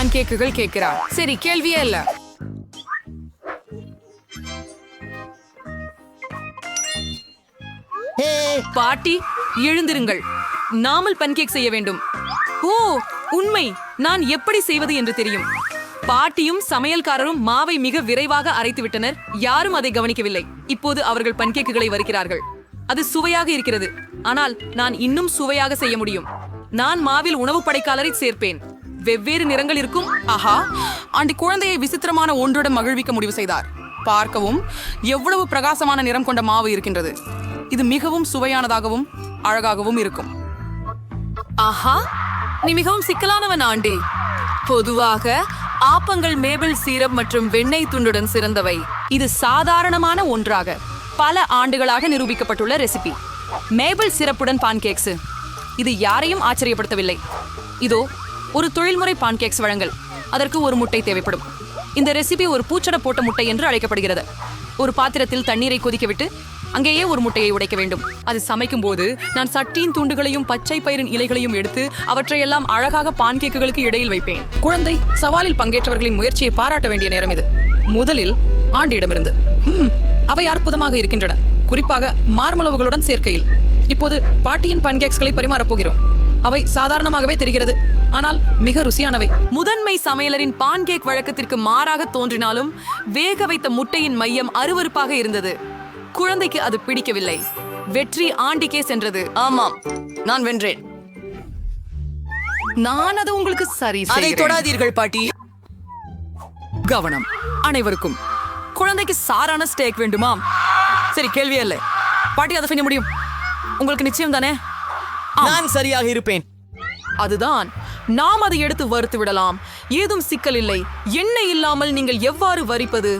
பான்கேக்குகள் கேட்கிறார். சரி, கேள்வியே இல்ல. பாட்டி, எழுந்திருங்கள். நாமல் பன்கேக் செய்ய வேண்டும். ஓ, உண்மை. நான் எப்படி செய்வது என்று தெரியும். பாட்டியும் சமையல்காரரும் மாவை மிக விரைவாக அரைத்து விட்டனர். யாரும் அதை கவனிக்கவில்லை. இப்போது அவர்கள் பன்கேக்குகளை வறுக்கிறார்கள். அது சுவையாக இருக்கிறது. ஆனால் நான் இன்னும் சுவையாக செய்ய முடியும். நான் மாவில் உணவு படைக்காலரை சேர்ப்பேன். வெவ்வேறு நிறங்கள் இருக்கும். ஆஹா, ஆண்டி குழந்தையை விசித்திரமான ஒன்றுடன் மகிழ்விக்க முடிவு செய்தார். பார்க்கவும் எவ்வளவு பிரகாசமான நிறம் கொண்ட மாவு இருக்கின்றது. இது மிகவும் சுவையானதாகவும் அழகாகவும் இருக்கும். ஆஹா, நீ மிகவும் சிக்கலானவன் ஆண்டி. பொதுவாக ஆப்பங்கள் மேபிள் சீரப் மற்றும் வெண்ணெய் துண்டுடன் சிறந்தவை. இது சாதாரணமான ஒன்றாக பல ஆண்டுகளாக நிரூபிக்கப்பட்டுள்ள ரெசிபி. மேபிள் சிரப்புடன் பான்கேக்ஸ். இது யாரையும் ஆச்சரியப்படுத்தவில்லை. இதோ ஒரு தொழில்முறை பான்கேக்ஸ் வழங்கல். அதற்கு ஒரு முட்டை தேவைப்படும். இந்த ரெசிபி ஒரு பூச்சட போட்ட முட்டை என்று அழைக்கப்படுகிறது. ஒரு பாத்திரத்தில் தண்ணீரை கொதிக்கவிட்டு அங்கேயே ஒரு முட்டையை உடைக்க வேண்டும். அது சமைக்கும் போது நான் சட்டியின் துண்டுகளையும் பச்சை பயிரின் இலைகளையும் எடுத்து அவற்றையெல்லாம் அழகாக பான்கேக்குகளுக்கு இடையில் வைப்பேன். குழந்தை சவாலில் பங்கேற்றவர்களின் முயற்சியை பாராட்ட வேண்டிய நேரம் இது. முதலில் ஆண்டியிடமிருந்து அவை அற்புதமாக இருக்கின்றன, குறிப்பாக மார்மலவுகளுடன் சேர்க்கையில். இப்போது பாட்டியின் பான்கேக்ஸ்களை பரிமாறப் போகிறோம். அவை சாதாரணமாகவே தெரிகிறது, ஆனால் மிக ருசியானவை. முதன்மை சமையலரின் பான்கேக் வழக்கத்திற்கு மாறாக தோன்றினாலும் வேக வைத்த முட்டையின் மையம் அருவருப்பாக இருந்தது. குழந்தைக்கு அது பிடிக்கவில்லை. வெற்றி ஆண்டிக்கே சென்றது. ஆமாம், நான் வென்றேன். நான் அது உங்களுக்கு சரி அதை செய்கிறேன். தொடாதீர்கள் பாட்டி. கவனம் அனைவருக்கும். குழந்தைக்கு சாரான ஸ்டேக் வேண்டுமா? சரி, கேள்வியே இல்லை. பாட்டி அதை செய்ய முடியும். உங்களுக்கு நிச்சயம் தானே? நான் சரியாக இருப்பேன். அதுதான், நாம் அதை எடுத்து வறுத்து விடலாம். ஏதும் சிக்கல் இல்லை. எண்ணெய் இல்லாமல் நீங்கள் எவ்வாறு வரிப்பது?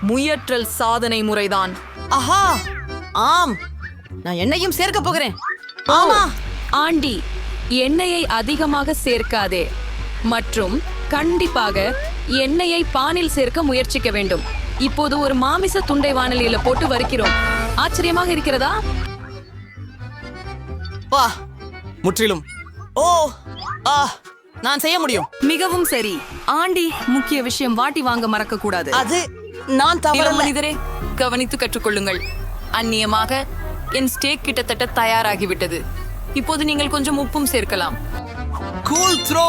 முயற்றல் சாதனை முறைதான். ஆஹா, ஆம், நான் எண்ணெயும் சேர்க்க போகிறேன். ஆமா ஆண்டி, எண்ணெயை அதிகமாக சேர்க்காதே. மற்றும் கண்டிப்பாக எண்ணெயை பானில் சேர்க்க முயற்சிக்க வேண்டும். இப்போது ஒரு மாமிச துண்டை வாணலியில போட்டு வறுக்கிறோம். ஆச்சரியமாக இருக்கிறதா? வா, முற்றிலும். ஓ, ஆ, நான் செய்ய முடியும். மிகவும் சரி ஆண்டி. முக்கிய விஷயம், வாட்டி வாங்க மறக்க கூடாது. அது நான் தவறல்ல. மனிதரே, கவனித்து கற்றுக்கொள்ளுங்கள். அந்நியமாக என் ஸ்டேக் கிட்டத்தட்ட தயாராகிவிட்டது. இப்போது நீங்கள் கொஞ்சம் உப்பும் சேர்க்கலாம். Cool throw.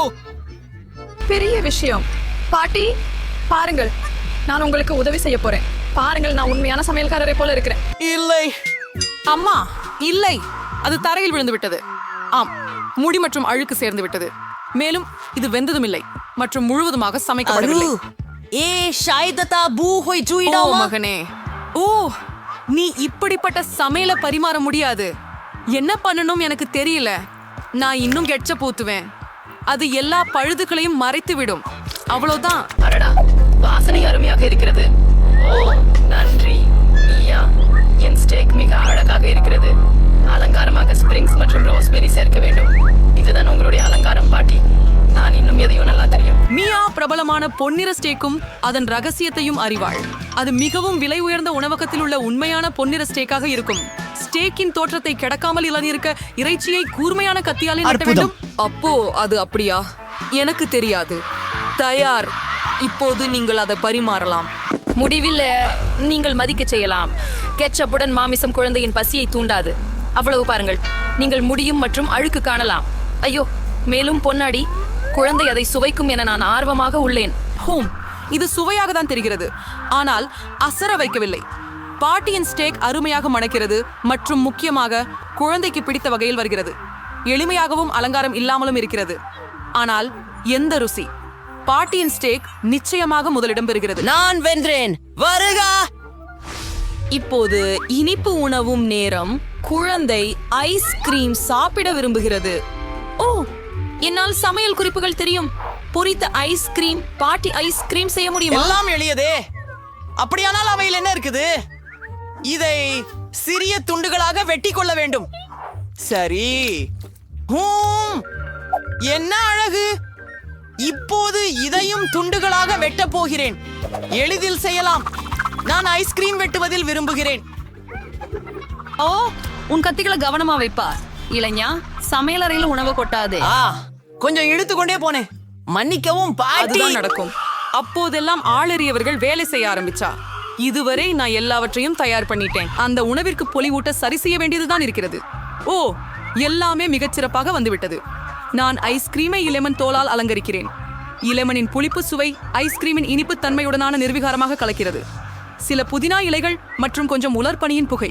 பெரிய விஷயம். பாட்டி, பாருங்கள், நான் உங்களுக்கு உதவி செய்ய போறேன். பாருங்கள், நான் உண்மையான சமையல்காரரை போல இருக்கிறேன். இல்லை. அம்மா, இல்லை, அது தரையில் விழுந்து விட்டது. ஆம், முடி மற்றும் அழுக்கு சேர்ந்து விட்டது. மேலும் இது வெந்ததும் இல்லை மற்றும் முழுவதுமாக சமைக்கப்படவில்லை. ஏ ஷாய்ததா பூ ஹோய் ஓ ஜூயிடாமா. மகனே, ஓ, நீ இப்படிப்பட்ட சமையல பரிமாற முடியாது. என்ன பண்ணணும் எனக்கு தெரியல. நான் இன்னும் கெட்சப் ஊத்துவேன். அது எல்லா பழுதுகளையும் மறைத்து விடும். அவ்வளவுதான். அடடா, வாசனை அருமையாக இருக்கிறது. ஓ, நன்றி மியா. என் ஸ்டேக் மிக அழகாக இருக்கிறது. அலங்காரமாக ஸ்பிரிங்ஸ் மற்றும் ரோஸ்பெரி சேர்க்க வேண்டும். இதுதான் உங்களுடைய அலங்காரம் பாட்டி. நான் இன்னும் எதையும் நல்லா தெரியும். மியா பிரபலமான பொன்னிற ஸ்டேக்கும் அதன் ரகசியத்தையும் அறிவாள். அது மிகவும் விலை உயர்ந்த உணவகத்தில் உள்ள உண்மையான பொன்னிற ஸ்டேக்காக இருக்கும். ஸ்டேக்கின் தோற்றத்தை கிடக்காமல் இழந்திருக்க இறைச்சியை கூர்மையான கத்தியாலே வெட்ட வேண்டும். அப்போ அது அப்படியா? எனக்கு தெரியாது. தயார். இப்போது நீங்கள் அதை பரிமாறலாம். முடிவில் நீங்கள் மதிக்க செய்யலாம். கெச்சப்புடன் மாமிசம் குழந்தையின் பசியை தூண்டாது. அவ்வளவு பாருங்கள், நீங்கள் முடியும் மற்றும் அழுக்கு காணலாம். ஐயோ, மேலும் பொன்னாடி, குழந்தை அதை சுவைக்கும் என நான் ஆர்வமாக உள்ளேன். ஹோம், இது சுவையாக தான் தெரிகிறது, ஆனால் அசர வைக்கவில்லை. பாட்டியின் ஸ்டேக் அருமையாக மணக்கிறது மற்றும் முக்கியமாக குழந்தைக்கு பிடித்த வகையில் வருகிறது. எளிமையாகவும் அலங்காரம் இல்லாமலும் இருக்கிறது. ஆனால் எந்த ருசி! பாட்டியின் ஸ்டேக் நிச்சயமாக முதலிடம் பெறுகிறது. நான் வென்றேன். வருக. இப்போது இனிப்பு உணவும் நேரம். குழந்தை ஐஸ்கிரீம் சாப்பிட விரும்புகிறது. ஓ, என்னால் சமையல் குறிப்புகள் தெரியும். பொரித்த ஐஸ்கிரீம், பாட்டி ஐஸ்கிரீம் செய்ய முடியுமா? எல்லாம் எளியதே. அப்படியானால் அவையில் என்ன இருக்குது? இதை சிறிய துண்டுகளாக வெட்டி கொள்ள வேண்டும். சரி. என்ன அழகு! இப்போது இதையும் துண்டுகளாக வெட்டப் போகிறேன். எளிதில் செய்யலாம். நான் ஐஸ்கிரீம் வெட்டுவதில் விரும்புகிறேன். ஓ, உன் கத்திகளை கவனமா வைப்பா. இளைஞா, சமையலறையில உணவு கொட்டாதே. கொஞ்சம் இழுத்துக்கொண்டே போனேன். மன்னிக்கவும் பாட்டி. அதுதான் நடக்கும். அப்போதெல்லாம் ஆளறியவர்கள் வேலை செய்ய ஆரம்பிச்சா. இதுவரை நான் எல்லாவற்றையும் தயார் பண்ணிட்டேன். அந்த உணவிற்கு பொலிவூட்ட சரி செய்ய வேண்டியதுதான் இருக்கிறது. ஓ, எல்லாமே மிகச்சிறப்பாக வந்துவிட்டது. நான் ஐஸ்கிரீமை இலெமன் தோலால் அலங்கரிக்கிறேன். இலெமனின் புளிப்பு சுவை ஐஸ்கிரீமின் இனிப்பு தன்மையுடனான நிர்விகாரமாக கலக்கிறது. சில புதினா இலைகள் மற்றும் கொஞ்சம் உலர்பனியின் புகை.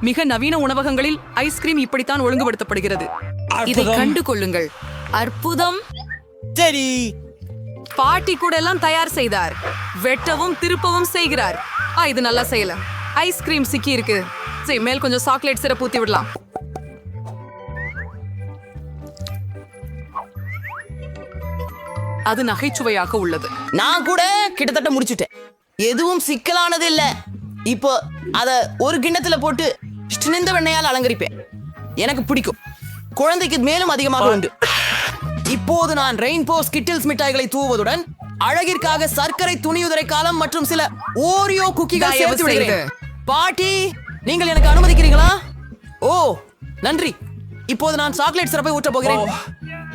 மிக நவீன உணவகங்களில் ஐஸ்கிரீம் இப்படித்தான் ஒழுங்குபடுத்தப்படுகிறது. இதை கண்டு கொள்ளுங்கள். அற்புதம். சரி, பாட்டி கூட எல்லாம் தயார் செய்தார். வெட்டவும் திருப்பவும் செய்கிறார். இது நல்லா செய்யல. ஐஸ்கிரீம் சிக்கி இருக்கு. சரி, மேல் கொஞ்சம் சாக்லேட் சிரப் ஊத்தி விடலாம். அது நகைச்சுவையாக உள்ளது. நான் கூட கிட்டத்தட்ட முடிச்சுட்டேன். எதுவும் சிக்கலானது இல்ல. இப்போ அத ஒரு கிண்ணத்துல போட்டு சினந்த வெண்ணையால் அலங்கரிப்பேன். எனக்கு பிடிக்கும். குழந்தைக்கு மேலும் அதிகமாக உண்டு. இப்போது நான் ரெயின்போ ஸ்கிட்டில்ஸ் மிட்டாய்களை தூவுவதுடன் அழகிற்காக சர்க்கரை துணியுதிரை காலம் மற்றும் சில ஓரியோ குக்கிகள் சேர்த்து விடுகிறேன். பாட்டி, நீங்கள் எனக்கு அனுமதிக்கிறீங்களா? ஓ, நன்றி. இப்போது நான் சாக்லேட் சிரப்பை ஊற்ற போகிறேன்.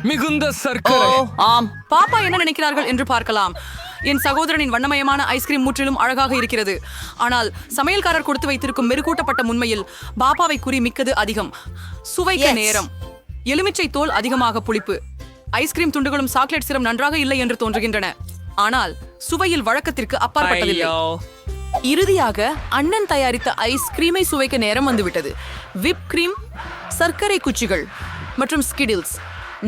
மிகுந்த சர்க்கரை. ஆம். பாப்பா என்ன நினைக்கிறார்கள் என்று பார்க்கலாம். என் சகோதரனின் வண்ணமயமான ஐஸ்கிரீம் முற்றிலும் அழகாக இருக்கிறது. ஆனால் சமையல்காரர் கொடுத்து வைத்திருக்கும் மெருகூட்டப்பட்ட முன்மையில் பாப்பாவை குறி மிக்கது அதிகம். சுவைக்க நேரம், எலுமிச்சை தோல் அதிகமாக புளிப்பு. ஐஸ்கிரீம் துண்டுகளும் சாக்லேட் சிரம் நன்றாக இல்லை என்று தோன்றுகின்றன. ஆனால் சுவையில் வழக்கத்திற்கு அப்பாற்பட்டதில்லை. இறுதியாக அண்ணன் தயாரித்த ஐஸ்கிரீமை சுவைக்க நேரம் வந்துவிட்டது. விப் கிரீம், சர்க்கரை குச்சிகள் மற்றும் ஸ்கிடில்ஸ்.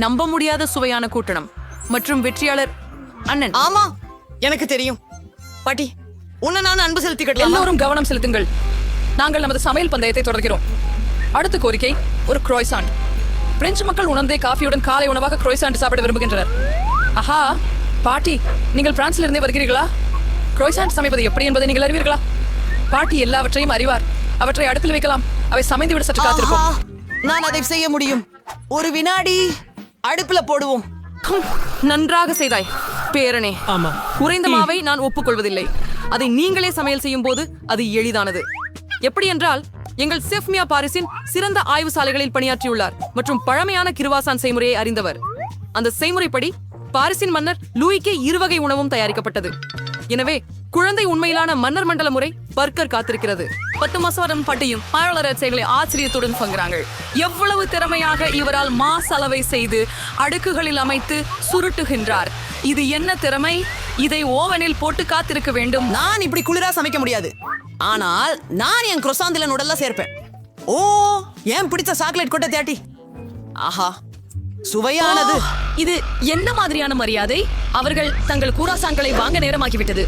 நம்ப முடியாத சுவையான கூட்டணம். மற்றும் வெற்றியாளர் அண்ணன். ஆமா, எனக்கு தெரியும். பாட்டி, உன்னை நான் அன்பு செலுத்திக்கிட்டேன். எல்லோரும் கவனம் செலுத்துங்கள். நாங்கள் நமது சமையல் பந்தயத்தை தொடர்கிறோம். அடுத்த கோரிக்கை ஒரு குரோய்சாண்ட். பிரெஞ்சு மக்கள் உணர்ந்தே காஃபியுடன் காலை உணவாக குரோய்சாண்ட் சாப்பிட விரும்புகின்றனர். ஆஹா, பாட்டி, நீங்கள் பிரான்சிலிருந்தே வருகிறீர்களா? குரோய்சாண்ட் சமைப்பது எப்படி என்பதை நீங்கள் அறிவீர்களா? பாட்டி எல்லாவற்றையும் அறிவார். அவற்றை அடுப்பில் வைக்கலாம். அவை சமைந்து விட சற்று காத்திருக்கும். நான் அதை செய்ய முடியும். ஒரு வினாடி. அடுப்புல போடுவோம். நன்றாக செய்தாய் பேரனே. ஆமா. குறைந்த மாவை நான் ஒப்புக்கொள்வதில்லை. அதை நீங்களே சமையல் செய்யும் போது அது எளிதானது. எப்படி என்றால், எங்கள் செஃப் மியா பாரிஸின் சிறந்த ஆய்வு சாலைகளில் பணியாற்றியுள்ளார் மற்றும் பழமையான கிருவாசான் செய்முறையை அறிந்தவர். அந்த செய்முறைப்படி பாரிஸின் மன்னர் லூயிக்கே 2 வகை உணவும் தயாரிக்கப்பட்டது. எனவே குழந்தை உண்மையிலான மன்னர் மண்டல முறை பர்கர் காத்திருக்கிறது. 10 மாசம் பாட்டியும் ஆய்வாளர்களை ஆச்சரியத்துடன் பங்குறாங்க. எவ்வளவு திறமையாக இவரால் மாசலவை செய்து அடுக்குகளில் அமைத்து சுருட்டுகின்றார். இது என்ன திறமை! இதை ஓவனில் போட்டு காத்திருக்க வேண்டும். நான் இப்படி குளிரா சமைக்க முடியாது. ஆனால் நான் என் குரோசாந்தில நுடல்ல சேர்ப்பேன். ஓ, ஏன் பிடிச்ச சாக்லேட் கொட்டை தேட்டி. ஆஹா, சுவையானது. இது என்ன மாதிரியான மரியாதை? அவர்கள் தங்கள் கூராசான்களை வாங்க நேரமாகிவிட்டது.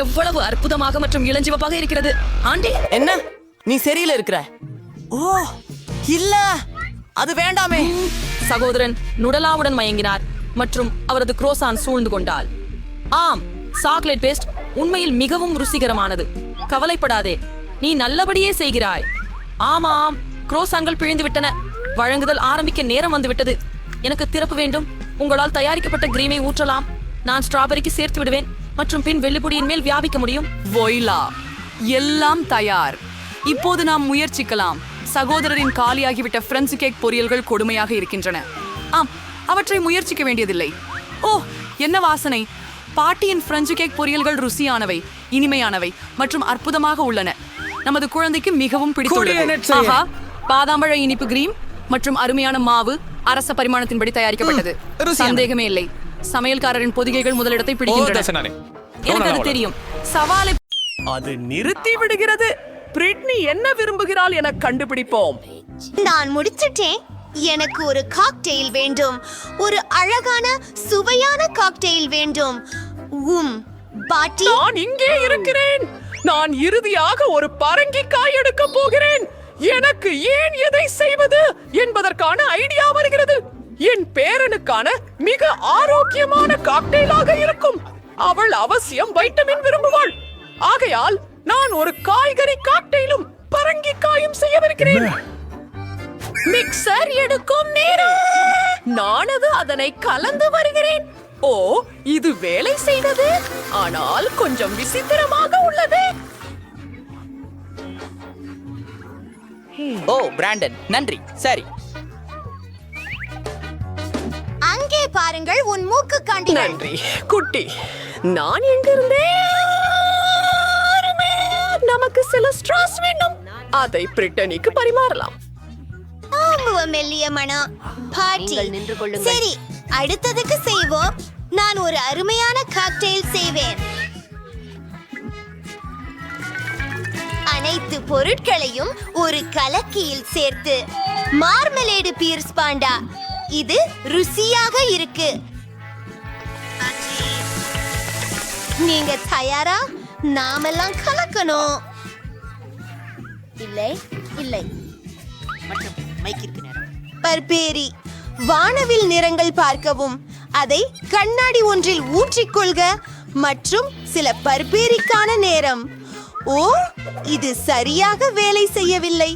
எவ்வளவு அற்புதமாக மற்றும் இளஞ்சிவப்பாக இருக்கிறது. ஆண்டி, என்ன நீ சரியில இருக்கிற? ஓ இல்ல, அது வேண்டாமே. சகோதரன் நுடலாவுடன் மயங்கினார் மற்றும் அவரது குரோசான் சூழ்ந்து கொண்டாள். ஆம், சாக்லேட் பேஸ்ட் உண்மையில் மிகவும் ருசிகரமானது. கவலைப்படாதே, நீ நல்லபடியே செய்கிறாய். ஆமாம், குரோசான்கள் பிழிந்து விட்டன. வழங்குதல் ஆரம்பிக்க நேரம் வந்துவிட்டது. எனக்கு திறப்பு வேண்டும். உங்களால் தயாரிக்கப்பட்ட கிரீமை ஊற்றலாம். நான் ஸ்ட்ராபெரிக்கு சேர்த்து விடுவேன் மற்றும் பின் வெள்ளிப்பொடியின் மேல் வியாபிக்க முடியும். வொய்லா, எல்லாம் தயார். இப்போது நாம் முயற்சிக்கலாம். சகோதரரின் காலியாகிவிட்ட பிரெஞ்சு கேக் பொரியல்கள் கொடுமையாக இருக்கின்றன. ஆம், அவற்றை முயற்சிக்க வேண்டியதில்லை. ஓ, என்ன வாசனை! பாட்டியின் பிரெஞ்சு கேக் பொரியல்கள் ருசியானவை, இனிமையானவை மற்றும் அற்புதமாக உள்ளன. நமது குழந்தைக்கு மிகவும் பிடித்துள்ளது. ஆஹா, பாதாம்பழ இனிப்பு கிரீம் மற்றும் அருமையான மாவு அரச பரிமாணத்தின்படி தயாரிக்கப்பட்டது. சந்தேகமே இல்லை. சமையல்காரரின் பொதிகைகள் முதலிடத்தை பிடிக்கின்றன. எனக்கு அது தெரியும். சவாலை அது நிறுத்தி விடுகிறது. பிரிட்னி என்ன விரும்புகிறாள் என கண்டுபிடிப்போம். நான் முடிச்சிட்டேன். எனக்கு ஒரு காக்டெயில் வேண்டும். ஒரு அழகான சுவையான காக்டெயில் வேண்டும். பாட்டி, நான் இங்கே இருக்கிறேன். நான் இறுதியாக ஒரு பரங்கிக்காய் எடுக்க போகிறேன். எனக்கு ஏன் எதை செய்வது என்பதற்கான ஐடியா வருகிறது. என் பேரனுக்கான மிக ஆரோக்கியமான காக்டெயிலாக இருக்கும். அவள் அவசியம் வைட்டமின் விரும்புவாள். ஆகையால் நான் ஒரு காய்கறி காக்டெயிலும் பரங்கிக்காயும் செய்யவிருக்கிறேன். மிக்சர் எடுக்கும் நேரம். நானது அதனை கலந்து வருகிறேன். ஓ, இது வேலை செய்தது. ஆனால் கொஞ்சம் விசித்திரமாக உள்ளது. ஓ, பிராண்டன், நன்றி. சரி, அங்கே பாருங்கள் உன் மூக்கு காண்டி. நன்றி குட்டி. நான் எங்கிருந்தேன்? நமக்கு சில ஸ்ட்ராஸ் வேண்டும். அதை பிரிட்டனிக்கு பரிமாறலாம். மெல்லிய மனம் பாட்டி. சரி, அடுத்ததுக்கு செய்வோம். நான் ஒரு அருமையான காக்டெயில் செய்வேன். அனைத்து பொருட்களையும் ஒரு கலக்கியில் சேர்த்து மார்மலேடு பீர்ஸ் பாண்டா. இது ருசியாக இருக்கு. நீங்க தயாரா? நாமெல்லாம் கலக்கணும். இல்லை இல்லை பர்பேரி வானவில் நிறங்கள் பார்க்கவும், அதை கண்ணாடி ஒன்றில் ஊற்றிக்கொள்க மற்றும் சில பர்பேரிக்கான நேரம். ஓ, இது சரியாக வேலை செய்யவில்லை.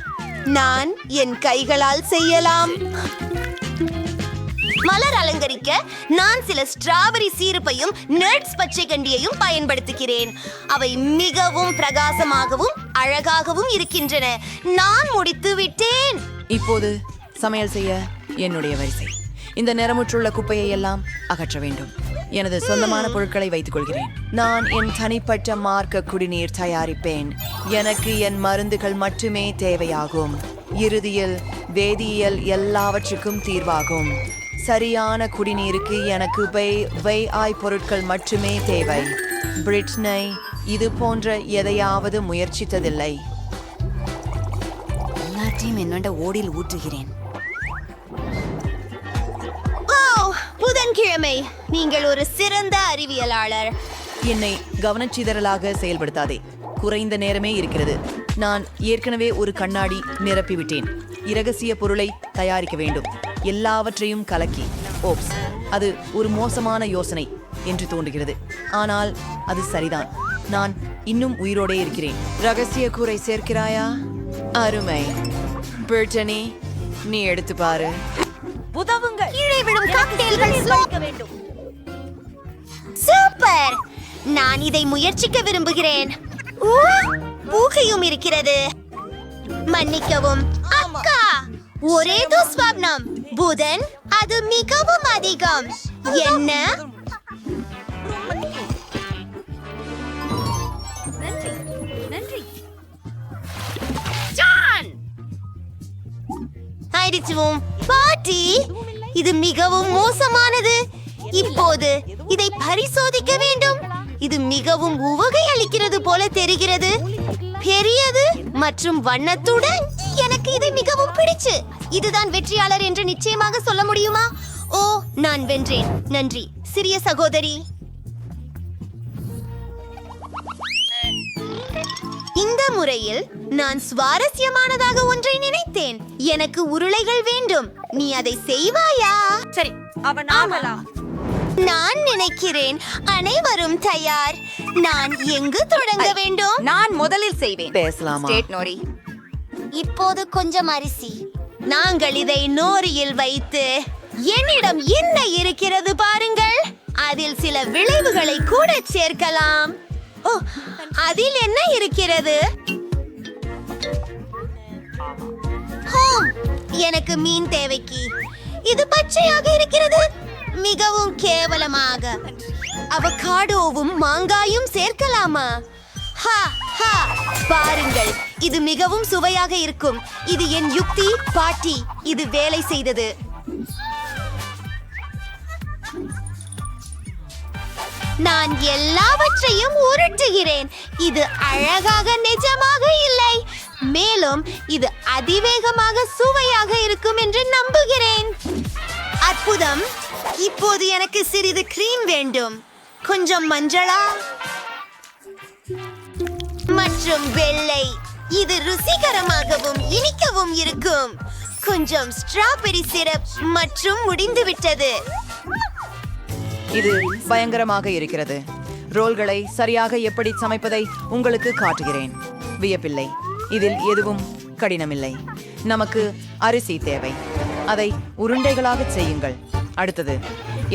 நான் என் கைகளால் செய்யலாம். மலர் அலங்கரிக்க நான் சில ஸ்ட்ராபெரி சீரப்பையும் நட்ஸ் பச்சை கண்டியையும் பயன்படுத்துகிறேன். அவை மிகவும் பிரகாசமாகவும் அழகாகவும் இருக்கின்றன. நான் முடித்து விட்டேன். இப்போது சமையல் செய்ய என்னுடைய வரிசை. இந்த நிறமுற்றுள்ள குப்பையை எல்லாம் அகற்ற வேண்டும். எனது சொந்தமான பொருட்களை வைத்துக் கொள்கிறேன். நான் என் தனிப்பட்ட மார்க்க குடிநீர் தயாரிப்பேன். எனக்கு என் மருந்துகள் மட்டுமே தேவையாகும். இறுதியில் வேதியியல் எல்லாவற்றுக்கும் தீர்வாகும். சரியான குடிநீருக்கு எனக்கு ஆய் பொருட்கள் மட்டுமே தேவை. பிரிட்னை இது போன்ற எதையாவது முயற்சித்ததில்லை. எல்லாத்தையும் என்னோட ஓடில் ஊற்றுகிறேன். புதன்கிழமை. நீங்கள் ஒரு சிறந்த அறிவியலாளர். என்னை கவனச்சிதறலாக செயல்படுத்தாதே. குறைந்த நேரமே இருக்கிறது. நான் ஏற்கனவே ஒரு கண்ணாடி நிரப்பிவிட்டேன். இரகசிய பொருளை தயாரிக்க வேண்டும். எல்லாவற்றையும் கலக்கி. ஓப்ஸ், அது ஒரு மோசமான யோசனை என்று தோன்றுகிறது. ஆனால் அது சரிதான். நான் இன்னும் உயிரோடே இருக்கிறேன். ரகசிய கூரை சேர்க்கிறாயா? அருமை. பிரிட்டனி, நீ எடுத்து பாரு. உதவுங்கள். கீழே விடும் காக்டெயில்கள் சுவைக்க வேண்டும். சூப்பர். நான் இதை முயற்சிக்க விரும்புகிறேன். பூகையும் இருக்கிறது. மன்னிக்கவும் அக்கா, ஒரே துஸ்வப்னம். புதன் அது மிகவும் அதிகம். என்ன? நன்றி. ஜான் ஆயிடுச்சுவோம். பாட்டி, இது மிகவும் மோசமானது. இப்போது இதை பரிசோதிக்க வேண்டும். இது மிகவும் உவகை அளிக்கிறது போல தெரிகிறது. பெரியது மற்றும் வண்ணத்துடன் எனக்கு இதை மிகவும் பிடிச்சு. இதுதான் வெற்றியாளர் என்று நிச்சயமாக சொல்ல முடியுமா? ஓ, நான் வென்றேன். நன்றி சிறிய சகோதரி. இந்த முறையில் நான் சுவாரஸ்யமானதாக ஒன்றை நினைத்தேன். எனக்கு உருளைகள் வேண்டும். நீ அதை செய்வாயா? சரி, அவன் ஆகலா. நான் நினைக்கிறேன் அனைவரும் தயார். நான் எங்கு தொடங்க வேண்டும்? நான் முதலில் செய்வேன். பேசலாமா? நோரி. இப்போது கொஞ்சம் அரிசி. நாங்கள் இதை நோரியில் வைத்து, என்னிடம் என்ன இருக்கிறது பாருங்கள். அதில் சில விளைவுகளை கூட சேர்க்கலாம். ஓ, அதில் என்ன இருக்கிறது? எனக்கு மீன் தேவைக்கு. இது பச்சையாக இருக்கிறது. மிகவும் கேவலமாக. அவகாடோவும் மாங்காயும் சேர்க்கலாமா? பாருங்கள், இது மிகவும் சுவையாக இருக்கும். இது என் யுக்தி பாட்டி. இது வேலை செய்தது. நான் எல்லாவற்றையும் உருட்டுகிறேன். இது அழகாக நிஜமாக இல்லை. மேலும் இது அதிவேகமாக சுவையாக இருக்கும் என்று நம்புகிறேன். அற்புதம். இப்போது எனக்கு சிறிது கிரீம் வேண்டும். கொஞ்சம் மஞ்சளா மற்றும் வெள்ளை. இது ருசிகரமாகவும் இனிக்கவும் இருக்கும். கொஞ்சம் ஸ்ட்ராபெரி சிரப் மற்றும் முடிந்துவிட்டது. இது பயங்கரமாக இருக்கிறது. ரோல்களை சரியாக எப்படி சமைப்பதை உங்களுக்கு காட்டுகிறேன். வியப்பில்லை, இதில் எதுவும் கடினமில்லை. நமக்கு அரிசி தேவை. அதை உருண்டைகளாக செய்யுங்கள். அடுத்தது,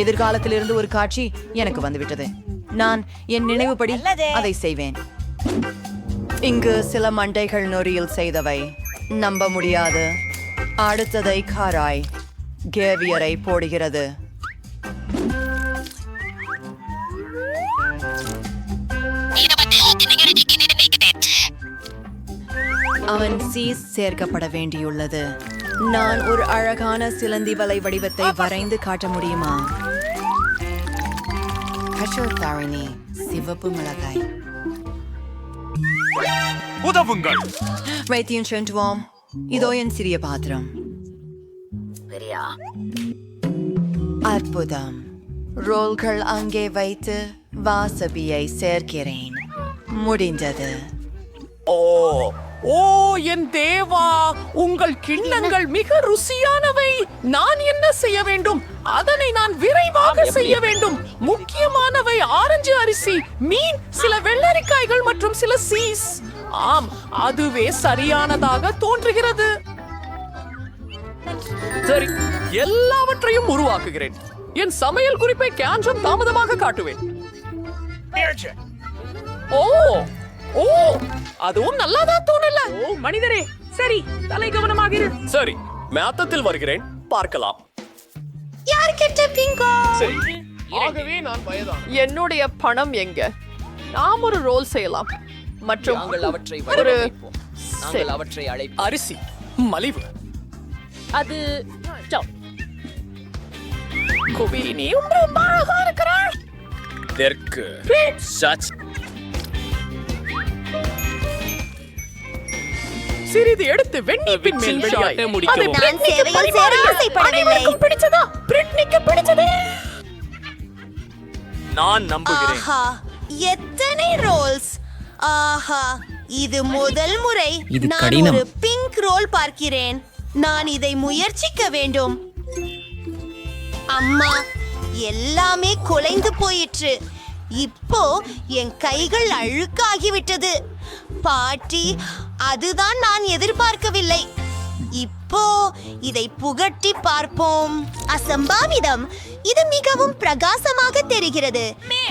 எதிர்காலத்திலிருந்து ஒரு காட்சி எனக்கு வந்துவிட்டது. நான் என் நினைவுப்படி அதை செய்வேன். இங்கு சில மண்டைகள் நொறியில் செய்தவை. நம்ப முடியாது. அடுத்ததை காராய் கேவியரை போடுகிறது. அவன் சீஸ் சேர்க்கப்பட வேண்டியுள்ளது. நான் ஒரு அழகான சிலந்தி வலை வடிவத்தை வரைந்து காட்ட முடியுமா? தாரிணி, சிவப்பு மிளகாய். உதவுங்கள். வைத்தியம் சென்றுவோம். இதோ என் சிறிய பாத்திரம். அற்புதம். ரோல்கள் அங்கே வைத்து வாசபியை சேர்க்கிறேன். முடிந்தது. ஓ ஓ என் தேவா, உங்கள் கிண்ணங்கள் மிக ருசியானவை. நான் என்ன செய்ய வேண்டும்? அதனை நான் விரைவாக செய்ய வேண்டும். முக்கியமானவை ஆரஞ்சு அரிசி, மீன், சில வெள்ளரிக்காய்கள் மற்றும் சில சீஸ். ஆம், அதுவே சரியானதாக தோன்றுகிறது. சரி, எல்லாவற்றையும் உருவாக்குகிறேன். என் சமையல் குறிப்பை கொஞ்சம் தாமதமாக காட்டுவேன். ஓ ஓ அதுவும் நல்லாதான் தோணல. ஓ மனிதரே, சரி, தலை கவனமாக இரு. சரி, மேத்தத்தில் வருகிறேன், பார்க்கலாம். யார்கிட்ட பிங்கோ? சரி, ஆகவே நான் வயதான். என்னுடைய பணம் எங்க? நாம் ஒரு ரோல் செய்யலாம் மற்றும் ஒரு அரிசி மலிவு. அது குபி, நீ ரொம்ப அழகா இருக்கிறாய். தெற்கு சச் சிறிது எடுத்து வெண்ணிப்பின் மேல் விளையாட்ட முடிக்கவும். நான் சேவையில் சேர ஆசைப்படவில்லை. பிடிச்சதா? பிரிட்னிக்கு பிடிச்சது. நான் நம்புகிறேன். ஆஹா, எத்தனை ரோல்ஸ்! ஆஹா, இது முதல் முறை நான் ஒரு பிங்க் ரோல் பார்க்கிறேன். நான் இதை முயற்சிக்க வேண்டும். அம்மா, எல்லாமே குலைந்து போயிற்று. இப்போ என் கைகள் அழுக்காகிவிட்டது. பாட்டி, அதுதான் நான் எதிர்பார்க்கவில்லை. இப்போ இதை புகட்டி பார்ப்போம். அசம்பாவிதம், இது மிகவும் பிரகாசமாக தெரிகிறது.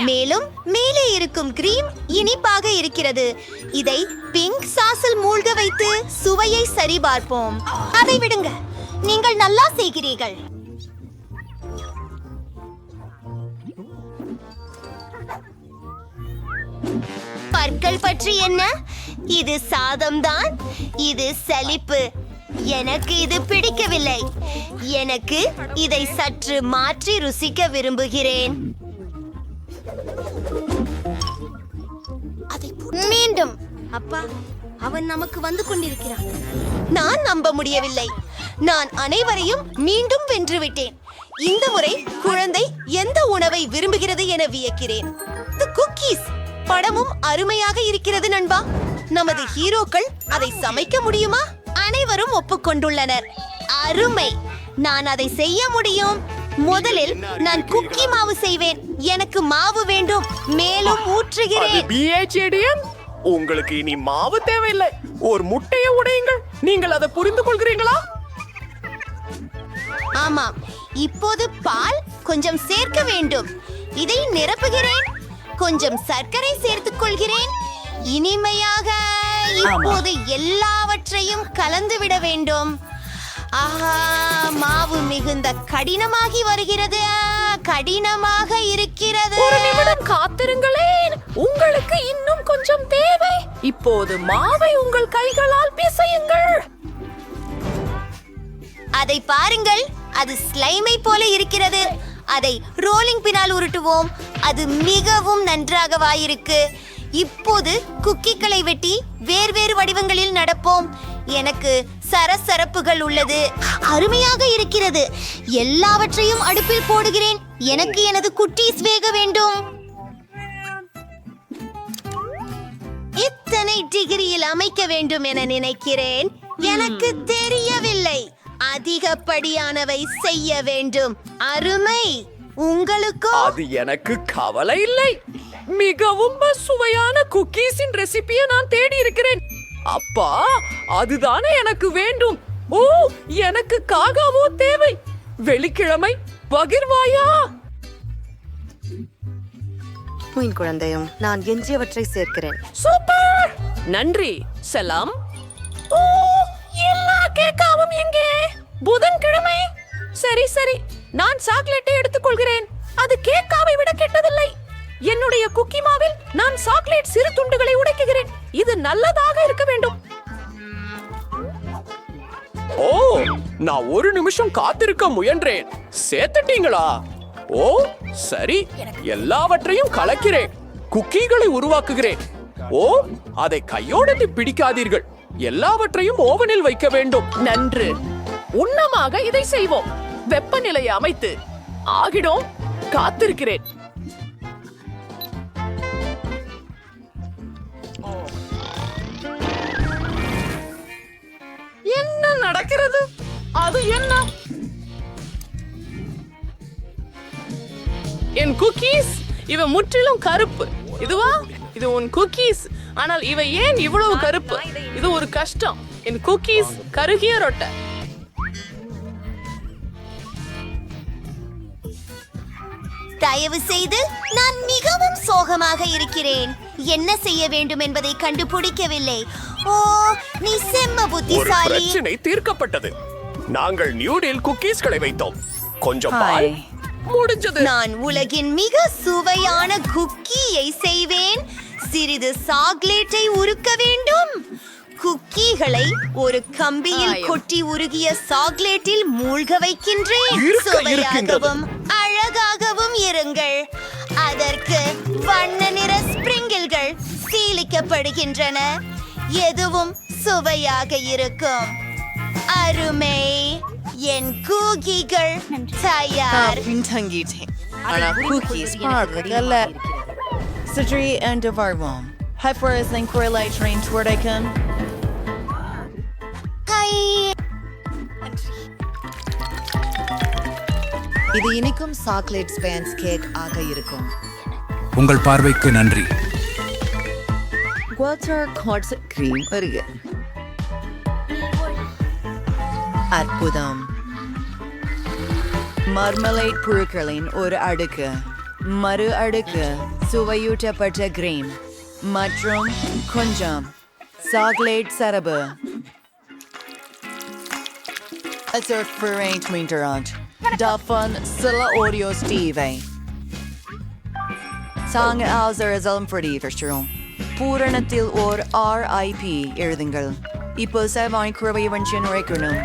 மேலும் மேலே இருக்கும் கிரீம் இனிப்பாக இருக்கிறது. இதை பிங்க் சாஸில் மூழ்க வைத்து சுவையை சரிபார்ப்போம். அதை விடுங்க, நீங்கள் நல்லா செய்கிறீர்கள். பற்கள் பற்றி என்ன? இது சாதம்தான். இது சலிப்பு. எனக்கு இது பிடிக்கவில்லை. எனக்கு இதை சற்று மாற்றி ருசிக்க விரும்புகிறேன். மீண்டும் அப்பா, அவன் நமக்கு வந்து கொண்டிருக்கிறான். நான் நம்ப முடியவில்லை. நான் அனைவரையும் மீண்டும் வென்றுவிட்டேன். இந்த முறை குழந்தை எந்த உணவை விரும்புகிறது என வியக்கிறேன். குக்கீஸ். படமும் அருமையாக இருக்கிறது நண்பா. நமது ஹீரோக்கள் அதை சமைக்க முடியுமா? அனைவரும் ஒப்புக்கொண்டுள்ளனர். அருமை, நான் அதை செய்ய முடியும். முதலில் நான் குக்கி மாவு செய்வேன். எனக்கு மாவு வேண்டும். மேலும் ஊற்றுகிறேன். உங்களுக்கு இனி மாவு தேவையில்லை. ஒரு முட்டையை உடையுங்கள். நீங்கள் அதை புரிந்து கொள்கிறீங்களா? ஆமாம், இப்போது பால் கொஞ்சம் சேர்க்க வேண்டும். இதை நிரப்புகிறேன். கொஞ்சம் சர்க்கரை சேர்த்துக் கொள்கிறேன். இனிமையாக இப்போது எல்லாவற்றையும் கலந்து விட வேண்டும். ஆஹா, மாவு மிகுந்த கடினமாகி வருகிறது. கடினமாக இருக்கிறது. ஒரு நிமிடம் காத்திருங்களேன், உங்களுக்கு இன்னும் கொஞ்சம் தேவை. இப்போது மாவை உங்கள் கைகளால் பிசையுங்கள். அதை பாருங்கள், அது ஸ்லைமை போல இருக்கிறது. அதை ரோலிங் பின்னால் உருட்டுவோம். அது மிகவும் நன்றாகவாயிருக்கு. இப்போது குக்கிகளை வெட்டி வேறு வடிவங்களில் நடப்போம். எனக்கு சரசரப்புகள் உள்ளது. அருமையாக இருக்கிறது. எல்லாவற்றையும் அடுப்பில் போடுகிறேன். எனக்கு எனது குட்டீஸ் வேக வேண்டும். இத்தனை டிகிரியில் அமைக்க வேண்டும் என நினைக்கிறேன். எனக்கு தெரியவில்லை. அதிகப்படியானவை செய்ய வேண்டும். அருமை. உங்களுக்கும் அது எனக்கு கவலை இல்லை. மிகவும் சுவையான குக்கீஸின் ரெசிபியை நான் தேடி இருக்கிறேன். அப்பா, அதுதானே எனக்கு வேண்டும். ஓ, எனக்கு காகாவோ தேவை. வெள்ளிக்கிழமை பகிர்வாயா? மீன் குழந்தையும் நான் எஞ்சியவற்றை சேர்க்கிறேன். சூப்பர், நன்றி. செலாம். ஓ, எல்லா கேக்காவும் எங்கே? புதன்கிழமை. சரி சரி, நான் சாக்லேட்டை எடுத்துக்கொள்கிறேன். அது கேக்காவை விட கெட்டதில்லை. என்னுடைய குக்கி மாவில் நான் சாக்லேட் சிறு துண்டுகளை உடைக்குகிறேன். இது நல்லதாக இருக்க வேண்டும். ஓ, நான் ஒரு நிமிஷம் காத்திருக்க முயன்றேன். சேர்த்துட்டீங்களா? ஓ சரி, எல்லாவற்றையும் கலக்கிறேன். குக்கீகளை உருவாக்குகிறேன். ஓ, அதை கையோடு பிடிக்காதீர்கள். எல்லாவற்றையும் ஓவனில் வைக்க வேண்டும். நன்று. உன்னமாக இதை செய்வோம். வெப்பநிலையை அமைத்து ஆகிடும். காத்திருக்கிறேன். என்ன நடக்கிறது? அது என்ன? என் குக்கீஸ் இவ முற்றிலும் கருப்பு. இதுவா? இது உன் குக்கீஸ். ஆனால் இவை ஏன் இவ்வளவு கருப்பு? இது ஒரு கஷ்டம். என் குக்கீஸ் கருகிய ரொட்டை. தயவு செய்து, நான் மிகவும் சோகமாக இருக்கிறேன். என்ன செய்ய வேண்டும் என்பதை கண்டுபிடிக்கவில்லை. ஓ, நீ செம்ம ஒரு புத்திசாலி. பிரச்சனை தீர்க்கப்பட்டது. நாங்கள் நியூடில் குக்கீஸ்களை வைத்தோம். கொஞ்சம் பால். ஹாய். முடிஞ்சது. நான் உலகின் மிக சுவையான குக்கியை செய்வேன். சிறிது சாக்லேட்டை உருக்க வேண்டும். குக்கீகளை ஒரு கம்பியில் கொட்டி உருகிய சாக்லேட்டில் மூழ்க வைக்கின்றேன். சுவையாகவும் அழகாகவும் இருங்கள். அதற்கு வண்ண நிற ஸ்பிரிங்கிள்கள் சீலிக்கப்படுகின்றன. எதுவும் சுவையாக இருக்கும். அருமை. என் குக்கீகள் தயார். பின்தங்கிட்டேன். ஆனா cookies பார்க்கல. சற்றே end of our room. Hyperisling Corelite train துடைக்கும். இது இனிக்கும் சாக்லேட் ஸ்பான்ஸ் கேக் ஆக இருக்கும். உங்கள் பார்வைக்கு நன்றி. வாட்டர் கார்ட்ஸ் கிரீம் வருக. அற்புதம். மர்மலைட் புழுக்களின் ஒரு அடுக்கு, மறு அடுக்கு சுவையூட்டப்பட்ட கிரீம் மற்றும் கொஞ்சம் chocolate சரபு. Davon Silla Audio Steve. Sang Alzarazam Freddy Verstrom. Puranatil or RIP எழுதுங்கள். இப்போ சேவாய் குறைவன்ஷன் உரைக்கணும்.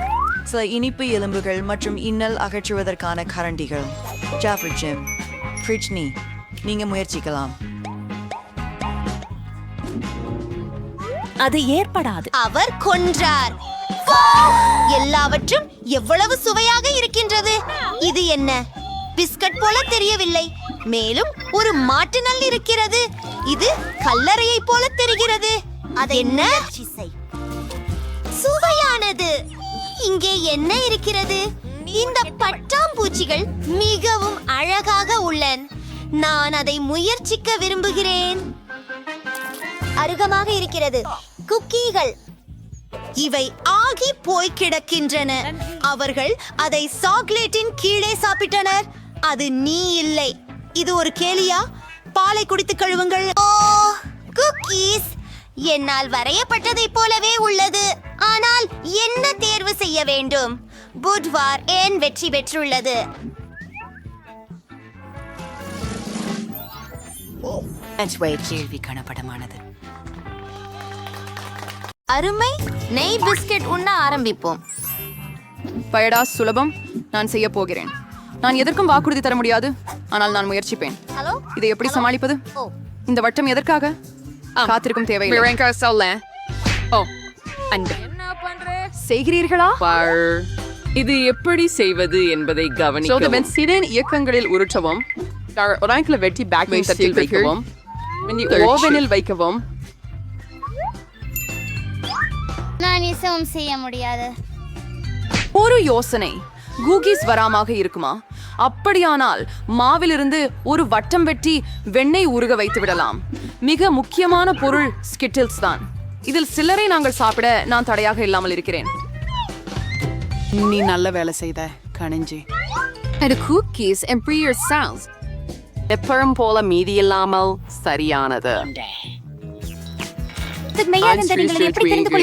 சில இனிப்பு எலும்புகள் மற்றும் இன்னல் அகற்றுவதற்கான கரண்டிகள். ஜாஃபர் ஜிம், ஃப்ரிட்ஜ்னி, நீங்க முயற்சிக்கலாம். அது ஏற்படாது. அவர் கொன்றார். எல்லாவற்றும் எவ்வளவு சுவையாக இருக்கின்றது. இது என்ன? பிஸ்கட் போல தெரியவில்லை. மேலும் ஒரு மாட்டு நல் இருக்கிறது. இது கல்லறையை போல தெரிகிறது. அது என்ன? சுவையானது. இங்கே என்ன இருக்கிறது? இந்த பட்டாம்பூச்சிகள் மிகவும் அழகாக உள்ளன. நான் அதை முயற்சிக்க விரும்புகிறேன். அருகமாக இருக்கிறது. குக்கீகள் இவை ஆகி போய் கிடக்கின்றன. அவர்கள் அதை சாக்லேட்டின் கீழே சாப்பிட்டனர். அது நீ இல்லை. இது ஒரு கேலியா? பாலை குடித்து கழுவுங்கள். ஓ, குக்கீஸ் என்னால் வரையப்பட்டதைப் போலவே உள்ளது. ஆனால் என்ன தேர்வு செய்ய வேண்டும்? புட்வார் ஏன் வெற்றி பெற்றுள்ளது? கேள்வி கணப்படமானது. அருமை. நெய் பிஸ்கட் உண்ண ஆரம்பிப்போம். பயடா சுலபம். நான் செய்ய போகிறேன். நான் எதற்கும் வாக்குறுதி தர முடியாது, ஆனால் நான் முயற்சிப்பேன். ஹலோ, இதை எப்படி சமாளிப்பது? ஓ, இந்த வட்டம் எதற்காக? காத்திருக்கும் தேவையில்லை. செய்கிறீர்களா? இது எப்படி செய்வது என்பதை கவனிக்கவும். சிறன் இயக்கங்களில் உருட்டவும், வெட்டி பேக்கிங் தட்டில் வைக்கவும், ஓவனில் வைக்கவும். நான் எதுவும் செய்ய முடியாது. ஒரு யோசனை. குக்கீஸ் வராமாக இருக்குமா? அப்படியானால் மாவிலிருந்து ஒரு வட்டம் வெட்டி வெண்ணெய் உருக வைத்து விடலாம். மிக முக்கியமான பொருள் ஸ்கிட்டில்ஸ் தான். இதில் சிலரை நாங்கள் சாப்பிட நான் தடையாக இல்லாமல் இருக்கிறேன். நீ நல்ல வேலை செய்த கணிஞ்சி. குக்கீஸ் எம்பியர் சால்ஸ் எப்பறம் போல மீதி இல்லாமல் சரியானது.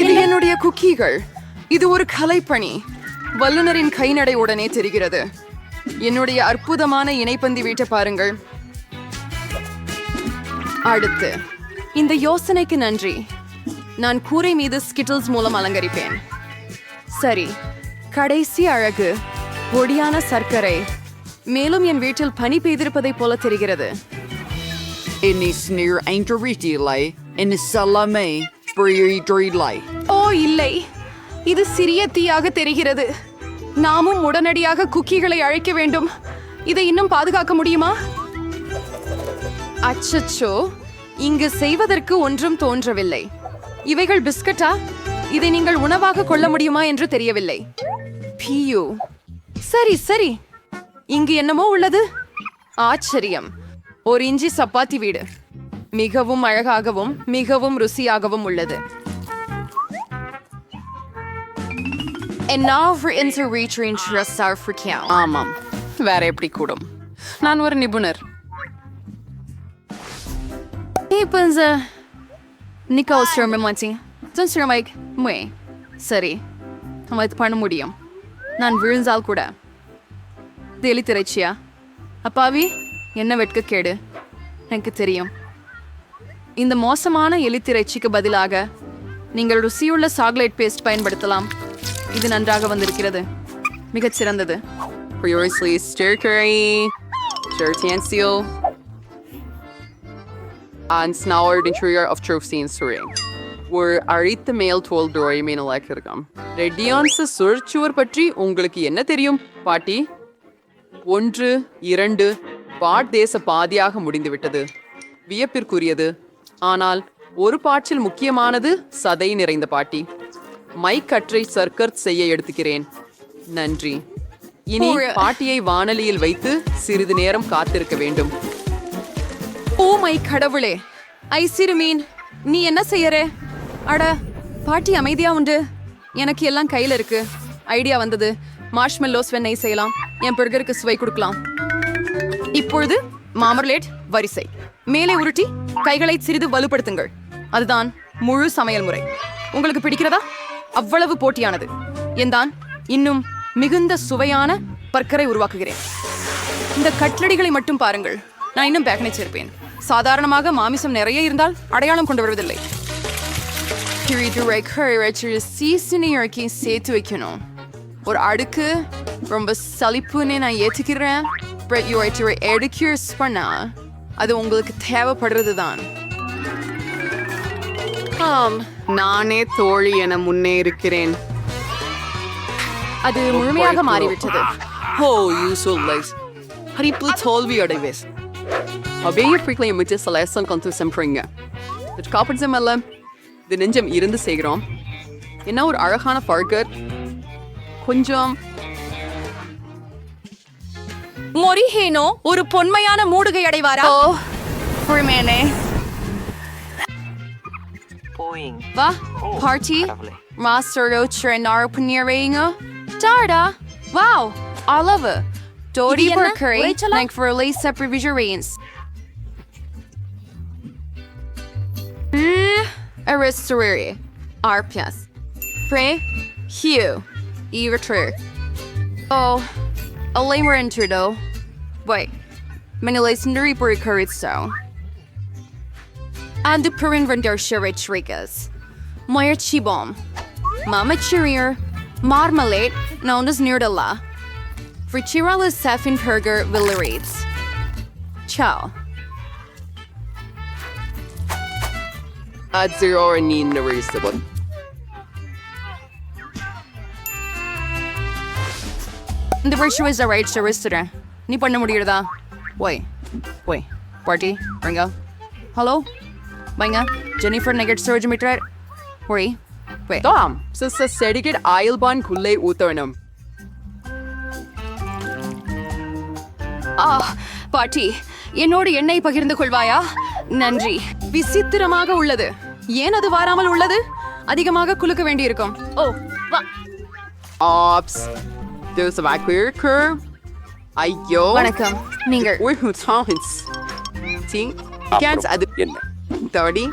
இது என்னுடைய குக்கீகள். இது ஒரு கலைப்பணி. வல்லுநரின் கைநடை உடனே தெரிகிறது. என்னுடைய அற்புதமான இணைப்பந்தி வீட்டை பாருங்கள். அடுத்து இந்த யோசனைக்கு நன்றி. நான் கூரை மீது ஸ்கிட்டில்ஸ் மூலம் அலங்கரிப்பேன். சரி, கடைசி அழகு பொடியான சர்க்கரை மேலும் என் வீட்டில் பனி பெய்திருப்பதைப் போல தெரிகிறது. Inni sneer einkeritielai, inni salame, briidrilai. ஓ இல்லை, இது சிறிய தீயாக தெரிகிறது. நாமும் உடனடியாக குக்கீகளை அழைக்க வேண்டும். இதை இன்னும் பாதுகாக்க முடியுமா? அச்சச்சோ, இங்கு செய்வதற்கு ஒன்றும் தோன்றவில்லை. இவைகள் பிஸ்கட்டா? இதை நீங்கள் உணவாக கொள்ள முடியுமா என்று தெரியவில்லை. பியூ. சரி சரி, இங்கு என்னமோ உள்ளது. ஆச்சரியம், ஒரு இஞ்சி சப்பாத்தி வீடு. மிகவும் அழகாகவும் மிகவும் ருசியாகவும் உள்ளது. And now for inter-reaching interest for count. ஆமாம், வேற எப்படி கூடும்? நான் ஒரு நிபுணர். இப்போ நிக்கோ சிரமம் மாச்சி சிரமைக் முய் சரி, நம்ம இது பண்ண முடியும். நான் விழுந்தால் கூட தெளி திரைச்சியா அப்பாவி, என்ன வெட்கக்கேடு. எனக்கு தெரியும். இந்த மோசமான எலித்திரைச்சிக்கு பதிலாக நீங்கள் ருசியுள்ள சாக்லேட் பேஸ்ட் பயன்படுத்தலாம். இது நன்றாக வந்திருக்கிறது, மிகச் சிறந்தது. Previously styrkery, Jertansio, and snauer interior of Trofseen Suring. ஒரு அழித்த மேல் தோல் டோரை மீனலாக்கிருக்கோம். ரெட்டியான்ஸ் சுழற்சுவர் பற்றி உங்களுக்கு என்ன தெரியும் பாட்டி? 1, 2 பாட் தேச பாதியாக முடிந்துவிட்டது. வியப்பிற்குரியது. ஆனால் ஒரு பாட்டில் முக்கியமானது சதை நிறைந்த பாட்டி. மைக் கற்றை சர்க்கர் செய்ய எடுத்துக்கிறேன். நன்றி. இனி பாட்டியை வானலியில் வைத்து சிறிது நேரம் காத்திருக்க வேண்டும். ஓ மை கடவுளே, ஐசிறு மீன், நீ என்ன செய்யறே? அட, பாட்டி அமைதியா உண்டு. எனக்கு எல்லாம் கையில இருக்கு. ஐடியா வந்தது. மார்ஷ்மெல்லோஸ் வெண்ணெய் செய்யலாம். என் பர்கருக்கு சுவை கொடுக்கலாம். இப்பொழுது மாமர்லேட் வரிசை மேலே உருட்டி கைகளை சிறிது வலுப்படுத்துங்கள். அதுதான் முழு சமையல் முறை. உங்களுக்கு பிடிக்கிறதா? அவ்வளவு போட்டியானது. என்தான் இன்னும் மிகுந்த சுவையான பர்கரை உருவாக்குகிறேன். இந்த கட்லடிகளை மட்டும் பாருங்கள். நான் இன்னும் பேக்கனை சேர்ப்பேன். சாதாரணமாக மாமிசம் நிறைய இருந்தால் அடையாளம் கொண்டு வருவதில்லை. சேர்த்து வைக்கணும். ஒரு அடுக்கு ரொம்ப சலிப்புன்னு நான் ஏற்றுக்கிறேன். அது உங்களுக்கு தேவைப்படுறது தான். ஆம், நானே தோழி என முன்னே இருக்கிறேன். அது முழுமையாக மாறிவிட்டது. ஓ, யூசுவல்லைஸ். ஹரிப்பு தோல்வி அடைவேஸ். அப்படியே பிரிக்கலை மிச்ச சலேசம் கொண்டு செம்புறீங்க. காப்பட்சம் இது நெஞ்சம் இருந்து செய்கிறோம். என்ன ஒரு அழகான பர்கர். கொஞ்சம் மொரிஹேனோ ஒரு பொன்மையான மூடுகை அடைவாரா? வா பார்ட்டி மாஸ்டரோ ட்ரெனார் பன்னீரேங்க டாடா. வாவ், அளவு டோடி பர்கரை thank for Lisa Provisions. Aristore Arpias Pray Hugh Evertre. Oh, a lamer intrudo. Wait, many legendary burgers so. And the Perin vendor Sherrich Rigas. Moyer Chibom. Mama Chirier. Marmalade, known as Nirdala. Frichirala Safin Burger Villarides. Ciao. At zero or need the reasonable. The virtue is a right to restaurant. நீ பண்ண முடியறதா? Wait. Party, bring up. Hello? Banga, Jennifer Nugget Surge Meter. Wait. Tom, so sedicate aisle bun kulle utanam. பாட்டி, என்னோடு எண்ணெய் பகிர்ந்து கொள்வாயா? நன்றி. விசித்திரமாக உள்ளது. ஏன் அது வாராமல் உள்ளது? அதிகமாக குலுக்க வேண்டியிருக்கும். ஓ, வா. Ops. There's a vacuum curve. ஐயோ. வணக்கம். நீங்கள் என்ன? 30.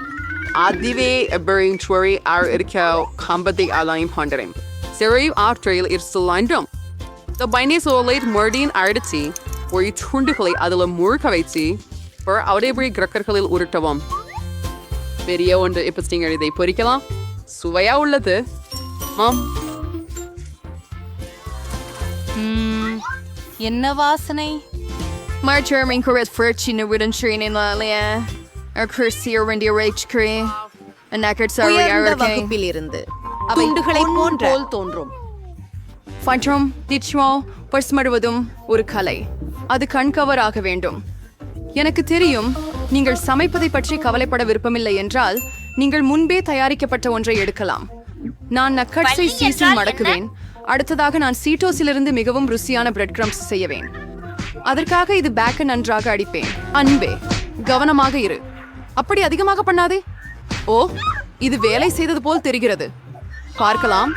அதுவே burning tree are irkau கம்பத்தை அலையும் பண்டரம். சரி, ஆற்றில் இருசலாண்டும். The binary solid murdin artity ஒரு துண்டுகளை அதில் முழுக்க வைத்து அவடைபடி கிரக்கர்களில் உருட்டவும். பெரிய ஒன்று இப்போ நீங்கள் இதை பொறிக்கலாம். சுவையா உள்ளது. என்ன வாசனை? Marjorie Correct for Chinawood and Train in Lalia. Or Cursier when the rage cree. And Nackard sorry வகுப்பில் இருந்து அவை பொன் போல் தோன்றும். ஃபட்ரும் டிச்வோ பர்ஸ்மடுவதும் ஒரு கலை. அது கண்கவர் ஆக வேண்டும். எனக்கு தெரியும், நீங்கள் சமைப்பதை பற்றி கவலைப்பட விருப்பமில்லை என்றால் நீங்கள் முன்பே தயாரிக்கப்பட்ட ஒன்றை எடுக்கலாம். நான் நக்கட்ஸை சீசில் மடக்குவேன். அடுத்ததாக நான் சீட்டோஸிலிருந்து மிகவும் ருசியான பிரெட் கிரம்ஸ் செய்யவேன். அதற்காக இது பேக்க நன்றாக அடிப்பேன். அன்பே, கவனமாக இரு. அப்படி அதிகமாக பண்ணாதே. ஓ, இது வேலை செய்தது போல் தெரிகிறது. பார்க்கலாம்.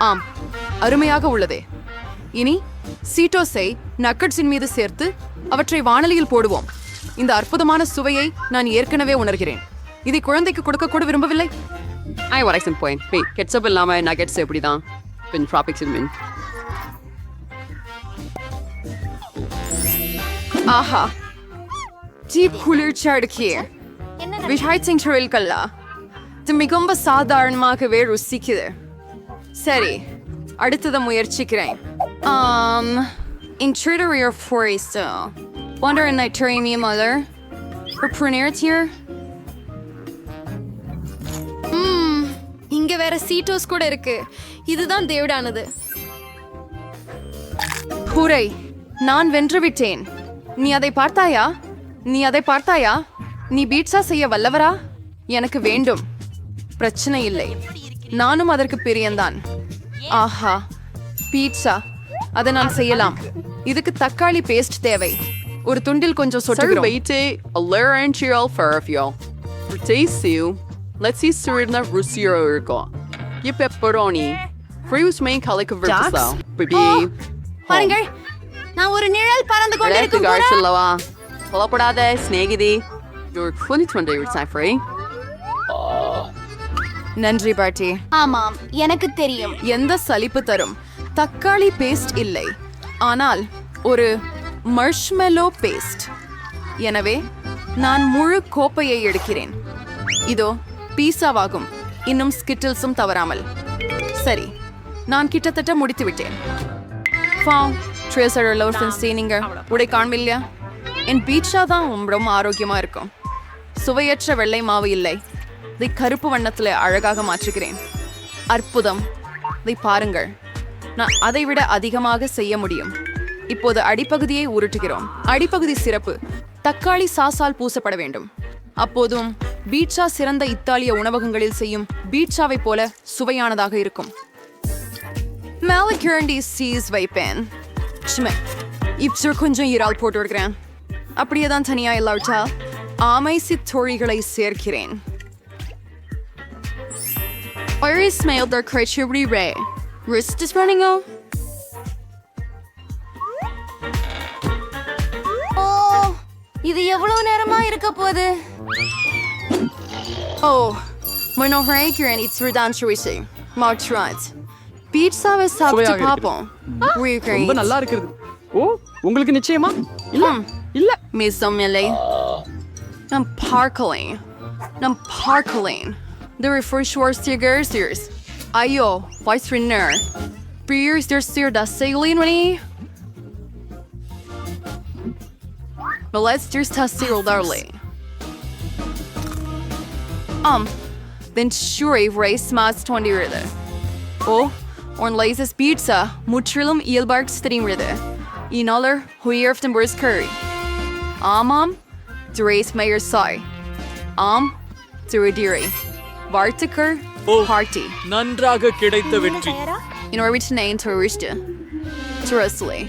ஆம், அருமையாக உள்ளதே. இனி சீட்டோஸை நக்கட்ஸின் மீது சேர்த்து அவற்றை வாணலியில் போடுவோம். இந்த அற்புதமான சுவையை நான் ஏற்கனவே உணர்கிறேன். இதை குழந்தைக்கு கொடுக்க கூட விரும்பவில்லை. வரைக்கும் போய் கெட்சப் இல்லாம நகெட்ஸ் எப்படிதான் பின் ட்ராபிக்ஸ் மின். ஆஹா, ஜீப் குளிர்ச்சி அடுக்கிய விஷயத்தின்கல்ல இது மிகவும் சாதாரணமாகவே ருசிக்குது. சரி, அடுத்ததை முயற்சிக்கிறேன். Interior forest. Wonder in night me mother. Proprietor. இங்க வேற சீட்டோஸ் கூட இருக்கு. இதுதான் தேவடானது. ஹூரை, நான் வென்றுவிட்டேன். நீ அதை பார்த்தாயா? நீ பீட்சா செய்ய வல்லவரா? எனக்கு வேண்டும். பிரச்சனை இல்லை, நானும் அதற்கு பிரியந்தான். ஆஹா, பீட்சா, அதை நான் செய்யலாம். இதுக்கு தக்காளி பேஸ்ட் தேவை. ஒரு துண்டில் கொஞ்சம் சொட்டுகிறோம். Let's see Serena Rusiro Urko. You pepperoni. Freeze main calico versus. Baby. பாருங்கள், நான் ஒரு நிழல் பறந்து கொண்டிருக்கும் கூட. சொல்லவா சொல்லப்படாத ஸ்நேகிதி. You're 2020 time free. நன்றி பாட்டி. ஆமாம், எனக்கு தெரியும். எந்த சலிப்பு தரும் தக்காளி பேஸ்ட் இல்லை, ஆனால் ஒரு மர்ஷ்மெலோ பேஸ்ட். எனவே நான் முழு கோப்பையை எடுக்கிறேன். இதோ பீஸாவாகும், இன்னும் ஸ்கிட்டில்ஸும் தவறாமல். சரி, நான் கிட்டத்தட்ட முடித்து விட்டேன். நீங்க உடை காண்பில்லையா? என் பீட்சா தான் ரொம்ப ஆரோக்கியமா இருக்கும். சுவையற்ற வெள்ளை மாவு இல்லை. இதை கருப்பு வண்ணத்தில் அழகாக மாற்றுகிறேன். அற்புதம், இதை பாருங்கள். நான் அதை விட அதிகமாக செய்ய முடியும். இப்போது அடிப்பகுதியை உருட்டுகிறோம். அடிப்பகுதி சிறப்பு தக்காளி சாஸால் பூசப்பட வேண்டும். அப்போதும் பீட்சா சிறந்த இத்தாலிய உணவகங்களில் செய்யும் பீட்சாவை போல சுவையானதாக இருக்கும். மேலே கிரண்டி சீஸ் வைப்பேன். இப்போ கொஞ்சம் இறால் போட்டு விடுகிறேன். அப்படியே தான் தனியா இல்லாவிட்டால் ஆமைசி தோழிகளை சேர்க்கிறேன். Where is smelled their creature ray? Wrist is running out. ஓ, இது எவ்வளவு நேரமா இருக்க போகுது? Oh, மனோகரை கிரணி திருதான் சுவிசை மாற்றாத் பீட்சாவை சாப்பிட்டு பார்ப்போம். ரொம்ப நல்லா இருக்குது. ஓ, உங்களுக்கு நிச்சயமா? இல்ல மிசம் இல்லை. நம் பார்க்கலேன். The refrigerators. Ayo, vice winner. Beers there's still the sailing money. But let's just test it darling. Then sure race smash 20 ride. Oh, on latest pizza, mutrillum eelbark steam ride. Inaller, huyer of the burst curry. Mom, to race mayor soy. To redire. Bartiker, party. நன்றாக கிடைத்த வெற்றி. In order to name tourist. Truthfully.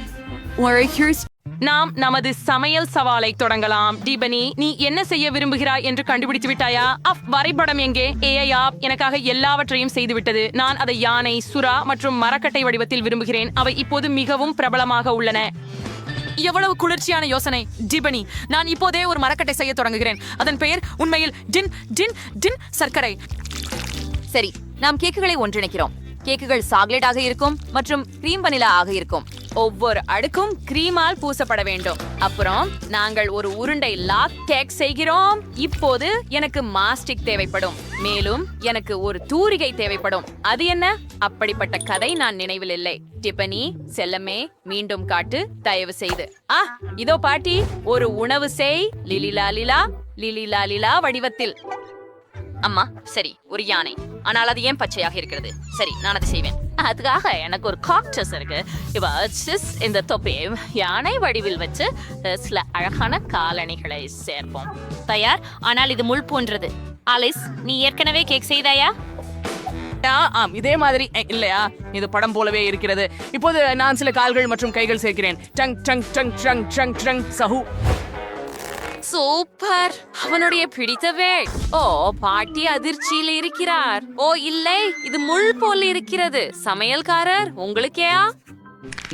Where here's நாம் நமது சமையல் சவாலை தொடங்கலாம். டிபனி, நீ என்ன செய்ய விரும்புகிறாய் என்று கண்டுபிடித்து விட்டாயா? வரைபடம் எங்கே? ஏஐஆப் எனக்காக எல்லாவற்றையும் செய்துவிட்டது. நான் அதை யானை, சுறா மற்றும் மரக்கட்டை வடிவத்தில் விரும்புகிறேன். அவை இப்போது மிகவும் பிரபலமாக உள்ளன. எவ்வளவு குளிர்ச்சியான யோசனை டிபனி. நான் இப்போதே ஒரு மரக்கட்டை செய்ய தொடங்குகிறேன். அதன் பெயர் உண்மையில் டின் டின் டின் சர்க்கரை. சரி, நாம் கேக்குகளை ஒன்றிணைக்கிறோம். கேக்குகள் சாக்லேட் ஆக இருக்கும் மற்றும் கிரீம் வனிலா ஆக இருக்கும். ஒவ்வொரு அடுக்கும் கிரீமால் பூசப்பட வேண்டும். அப்புறம் நாங்கள் ஒரு உருண்டை லாக் கேக் செய்கிறோம். இப்போது எனக்கு மாஸ்டிக் தேவைப்படும், மேலும் எனக்கு ஒரு தூரிகை தேவைப்படும். அது என்ன? அப்படிப்பட்ட கதை நான் நினைவில் இல்லை. டிபனி, செல்லமே, மீண்டும் காட்டு தயவு செய்து. இதோ பாட்டி, ஒரு உணவு செய். லிலிலா வடிவத்தில். அம்மா, சரி, ஒரு யானை. ஆனால் அது ஏன் பச்சையாக இருக்கிறது? சரி, நான் அதை செய்வேன். அதுக்காக எனக்கு ஒரு காக்டஸ் இருக்கு. இந்த தொப்பையை யானை வடிவில் வச்சு சில அழகான காலணிகளை சேர்ப்போம். தயார். ஆனால் இது முள் போன்றது. ஆலிஸ், நீ ஏற்கனவே கேக் செய்தாயா? இதே மாதிரி இல்லையா? இது படம் போலவே இருக்கிறது. இப்போது நான் சில கால்கள் மற்றும் கைகள் சேர்க்கிறேன். Tongue tongue tongue tongue tongue tongue Sahu. Super, அவனுடைய பிடித்தவே. ஓ, பாட்டி அதிர்ச்சியில் இருக்கிறார். ஓ இல்லை, இது முள் போல் இருக்கிறது. சமையல்காரர், உங்களுக்கேயா?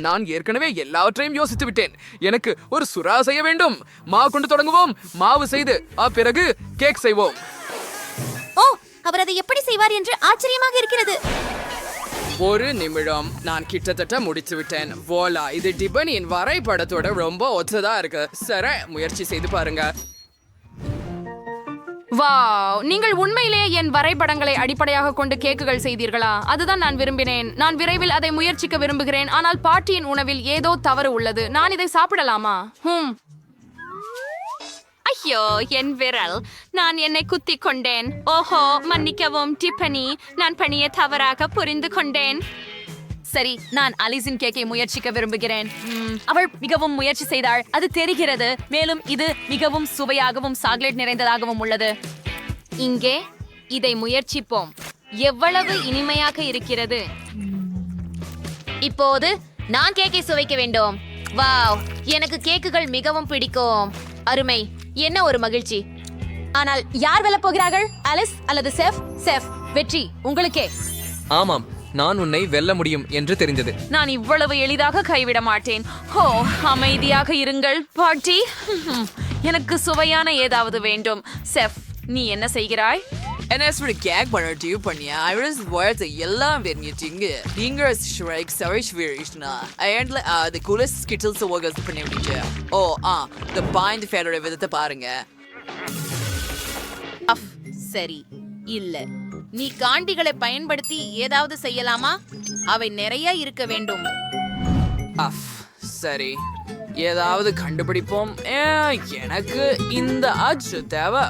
நான் ஏற்கனவே எல்லாவற்றையும் யோசித்து விட்டேன். எனக்கு ஒரு சுறா செய்ய வேண்டும். மாவு கொண்டு தொடங்குவோம். மாவு செய்து பிறகு கேக் செய்வோம். ஓ, அவர் அதை எப்படி செய்வார் என்று ஆச்சரியமாக இருக்கிறது. ஒரு நிமிடம், நான் கிட்டத்தட்ட முடித்து விட்டேன். வோலா, இது டிபனியின் வரைபடத்தோட ரொம்ப ஒத்ததா இருக்கு. சரி, முயற்சி செய்து பாருங்க. வாவ், நீங்கள் உண்மையிலேயே என் வரைபடங்களை அடிப்படையாக கொண்டு கேக்குகள் செய்தீர்களா? அதுதான் நான் விரும்பினேன். நான் விரைவில் அதை முயற்சிக்க விரும்புகிறேன். ஆனால் பாட்டியின் உணவில் ஏதோ தவறு உள்ளது. நான் இதை சாப்பிடலாமா? ஐயோ, என் விரல். நான் என்னை குத்தி கொண்டேன். ஓஹோ, மன்னிக்கவும் டிபனி, நான் பணியை தவறாக புரிந்து கொண்டேன். சரி, நான் அலிஸின் கேக்கை முயற்சிக்க விரும்புகிறேன். அவள் மிகவும் முயற்சி செய்தாள், அது தெரிகிறது. மேலும் இது மிகவும் சுவையாகவும் சாக்லேட் நிறைந்ததாகவும் உள்ளது. இங்கே இதை முயற்சிப்போம். எவ்வளவு இனிமையாக இருக்கிறது. இப்போது நான் கேக்கை சுவைக்க வேண்டும். வாவ், எனக்கு கேக்குகள் மிகவும் பிடிக்கும். அருமை, என்ன ஒரு மகிழ்ச்சி. ஆனால் யார் வெல்ல போகிறார்கள்? அலிஸ் அல்லது செஃப்? செஃப், வெற்றி உங்களுக்கே. ஆமாம், நான் உன்னை வெல்ல முடியும் என்று தெரிந்தது. நான் இவ்வளவு எளிதாக கைவிட மாட்டேன். ஓ, அமைதியாக இருங்கள் பாட்டி. எனக்கு சுவையான ஏதாவது வேண்டும். செஃப், நீ என்ன செய்கிறாய்? NS கேக் பண்ண பண்ணியா? ஐவரஸ் வாழ்த்து எல்லாம் வெறிஞ்சிங்க. நீங்க ஸ்ட்ரைக் சர்ச் வேரிஷ்னா. ஐயண்ட்ல the coolest skittles workers பண்ணி விட்டீங்க. ஓ, the bind feather விதத்தை பாருங்க. சரி, இல்ல. நீ காண்டிகளை பயன்படுத்தி ஏதாவது செய்யலாமா? அவை நிறைய இருக்க வேண்டும். சரி, ஏதாவது கண்டுபிடிப்போம். எனக்கு இந்த அச்சு தேவை.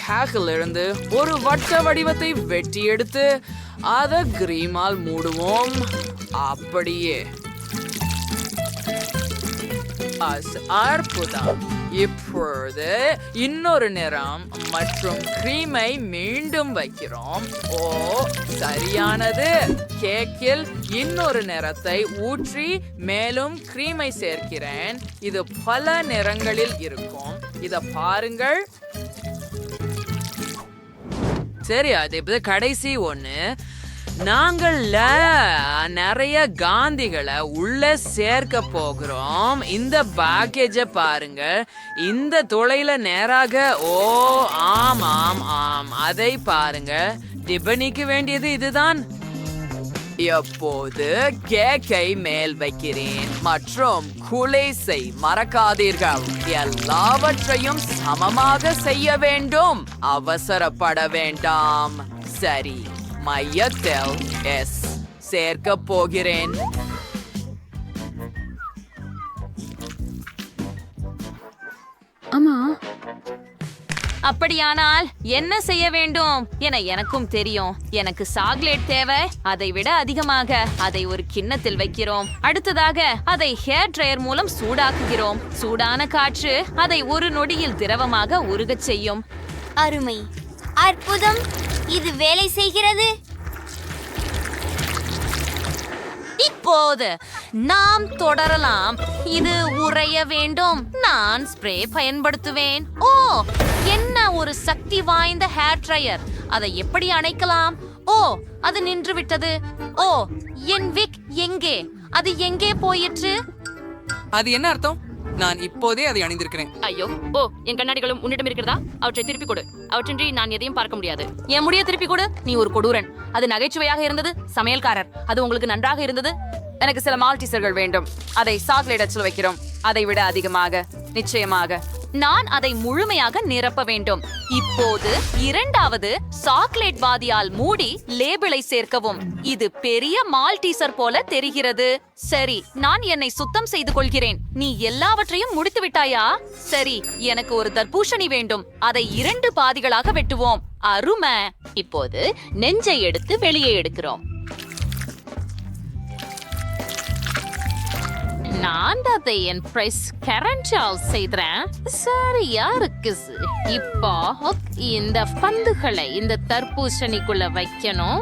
கேக்கில் இருந்து ஒரு வட்ட வடிவத்தை வெட்டி எடுத்து அதை கிரீமால் மூடுவோம். அப்படியே அற்புதம். இப்பொழுது இன்னொரு நிறம் மற்றும் கிரீமை மீண்டும் வைக்கிறோம். ஓ, சரியானது. கேக்கில் இன்னொரு நிறத்தை ஊற்றி மேலும் கிரீமை சேர்க்கிறேன். இது பல நிறங்களில் இருக்கும். இத பாருங்கள். சரி, அது இப்ப கடைசி ஒண்ணு. நாங்கள் நிறைய காந்திகளை உள்ள சேர்க்க போகிறோம். இந்த பேக்கேஜ பாருங்க. இந்த துளையில நேராக. ஓ, ஆம், அதை பாருங்க. டிபனிக்கு வேண்டியது இதுதான். எப்போது கேக்கை மேல் வைக்கிறேன் மற்றும் குலேசை மறக்காதீர்கள். எல்லாவற்றையும் சமமாக செய்ய வேண்டும். அவசரப்பட வேண்டாம். சரி, மையத்தில் எஸ் சேர்க்க போகிறேன். ஆமா, அப்படியானால் என்ன செய்ய வேண்டும் என எனக்கும் தெரியும். எனக்கு சாக்லேட் தேவை. அதை விட அதிகமாக அதை ஒரு கிண்ணத்தில் வைக்கிறோம். அடுத்ததாக அதை ஹேர் ட்ரையர் மூலம் சூடாக்குகிறோம். சூடான காற்று அதை ஒரு நொடியில் திரவமாக உருகச் செய்யும். அருமை, அற்புதம், இது வேலை செய்கிறது. இப்போது நாம் தொடரலாம். இது உறைய வேண்டும். நான் ஸ்ப்ரே பயன்படுத்துவேன். ஓ, என்ன ஒரு சக்தி வாய்ந்த ஹேர் ட்ரையர். அதை எப்படி அணைக்கலாம்? ஓ, அது நின்று விட்டது. ஓ, என் விக் எங்கே? அது எங்கே போயிற்று? அது என்ன அர்த்தம்? நான் இப்போதே அதை அணிந்திருக்கிறேன். ஐயோ, ஓ, என் கண்ணாடிகளும் உன்னிடம் இருக்கிறதா? அவற்றை திருப்பி கொடு. அவற்றின்றி நான் எதையும் பார்க்க முடியாது. என் முடிய திருப்பி கொடு. நீ ஒரு கொடூரன். அது நகைச்சுவையாக இருந்தது. சமையல்காரர், அது உங்களுக்கு நன்றாக இருந்தது. எனக்கு சில மால்டீசர்கள் வேண்டும். அதை சாக்லேட் வைக்கிறோம். அதை விட அதிகமாக, நிச்சயமாக. நான் அதை முழுமையாக நிரப்ப வேண்டும். இப்போது இரண்டாவது சாக்லேட் பாதியால் மூடி லேபிளை சேர்க்கவும். இது பெரிய மால்டீசர் போல தெரிகிறது. சரி, நான் என்னை சுத்தம் செய்து கொள்கிறேன். நீ எல்லாவற்றையும் முடித்து விட்டாயா? சரி, எனக்கு ஒரு தர்பூசணி வேண்டும். அதை 2 பாதிகளாக வெட்டுவோம். அருமை. இப்போது நெஞ்சை எடுத்து வெளியே எடுக்கிறோம். நான் அதை என் பிரைஸ் கரண்டால் செய்கிறேன். சரியா இருக்கு. இப்போ இந்த பந்துகளை இந்த தர்பூசணிக்குள்ள வைக்கணும்.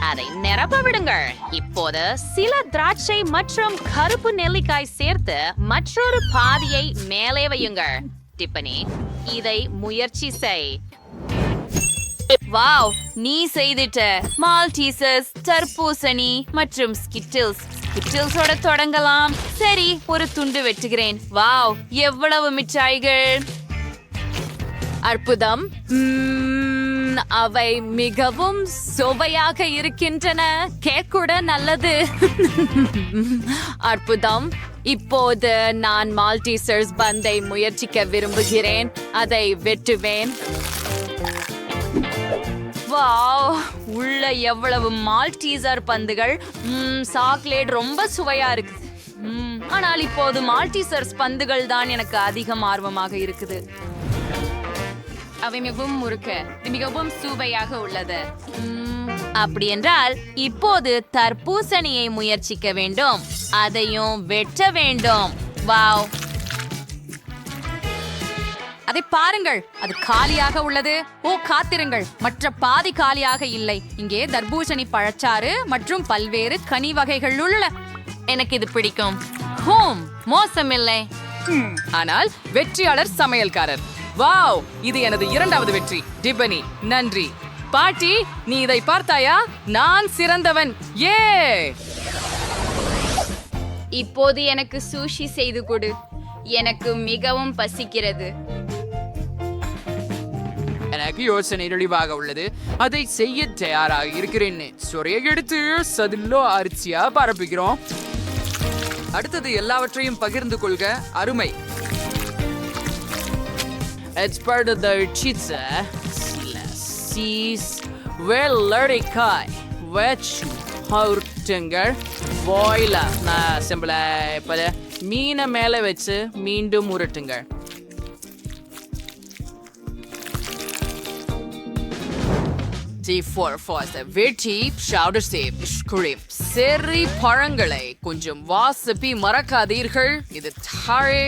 அதை நிரப்ப விடுங்கள். இப்போது சில திராட்சை மற்றும் கருப்பு நெல்லிக்காய் சேர்த்து மற்றொரு பாதியை மேலே வையுங்கள். டிப்பனி, இதை முயற்சி செய். வாவ், நீ செய்துட்ட. மால்டீசர்ஸ், தர்பூசணி மற்றும் ஸ்கிட்டில்ஸோட தொடங்கலாம். சரி, ஒரு துண்டு வெட்டுகிறேன். வாவ், எவ்வளவு மிட்டாய்கள்! அற்புதம். அவை மிகவும் சுவையாக இருக்கின்றன. கேக் கூட நல்லது. அற்புதம். இப்போது நான் மால்டீசர்ஸ் பந்தை முயற்சிக்க விரும்புகிறேன். அதை வெட்டுவேன். வாவ், உள்ள எவ்வளவு மால்டீசர் பந்துகள்! சாக்லேட் ரொம்ப சுவையா இருக்கு. ஆனால் இப்போது மால்டீசர்ஸ் பந்துகள் தான் எனக்கு அதிகம் ஆர்வமாக இருக்குது. அவை மிகவும் முறுக்கு, மிகவும் சுவையாக உள்ளது. அப்படி என்றால் இப்போது தர்பூசணியை முயற்சிக்க வேண்டும். அதையும் வெட்ட வேண்டும். வாவ், அதை பாருங்கள், அது காலியாக உள்ளது. ஓ, காத்திருங்கள், மற்ற பாதி காலியாக இல்லை. இங்கே தர்பூசணி, பழச்சாறு மற்றும் பல்வேறு கனி வகைகள் உள்ள. எனக்கு இது பிடிக்கும். மோசமில்லை. ஆனால் வெற்றியாளர் சமையல்காரர். வாவ், இது எனது 2வது வெற்றி. டிபனி, நன்றி. பாட்டி, நீ இதை பார்த்தாயா? நான் சிறந்தவன். ஏ! இப்போது எனக்கு சூஷி செய்து கொடு. எனக்கு மிகவும் பசிக்கிறது. எனக்கு யோசனை தெளிவாக உள்ளது. அதை செய்ய தயாராக இருக்கிறேன். சொறையை எடுத்து சதிலோ அரிசியா பரப்புகிறோம். அடுத்தது எல்லாவற்றையும் பகிர்ந்து கொள்க. அருமை. வெள்ளரிக்காய் வச்சு மீனை மேல வச்சு மீண்டும் உருட்டுங்கள். சரி, பழங்களை கொஞ்சம் வாசப்பி மறக்காதீர்கள். இது தாழே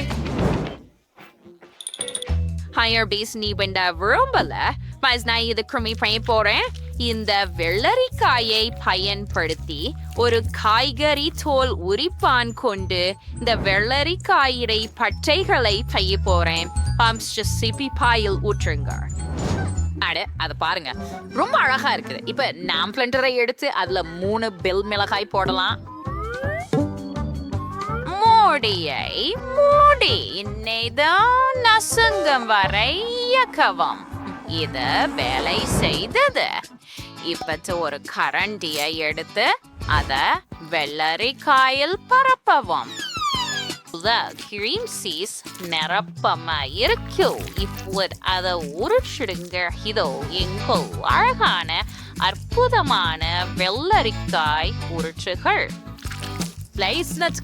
ஹையர் பேஸ் நீ வேண்ட விரும்பல. நான் இது கிருமி பண்ண போறேன். இந்த வெள்ளரிக்காயை பயன்படுத்தி ஒரு காய்கறி தோல் உரிப்பான் கொண்டு இந்த வெள்ளரிக்காயை பட்டைகளை செய்ய போறேன். சிப்பி பாயில் ஊற்றுங்க. அட, அதை பாருங்க, ரொம்ப அழகா இருக்குது. இப்ப நாம் பிளண்டரை எடுத்து அதுல 3 பெல் மிளகாய் போடலாம். மூடி இன்னைதான் நசுங்கம் வரை இயக்கவும். இது வேலை செய்தது. இப்ப ஒரு கரண்டியை எடுத்து அத வெள்ளரிக்காயில் பரப்பவும். கிரீம் சீஸ் நிரப்பமா இருக்கு. இப்போது அதை உருச்சிடுங்க. இதோ எங்கோ அழகான அற்புதமான வெள்ளரிக்காய் உருச்சுகள்.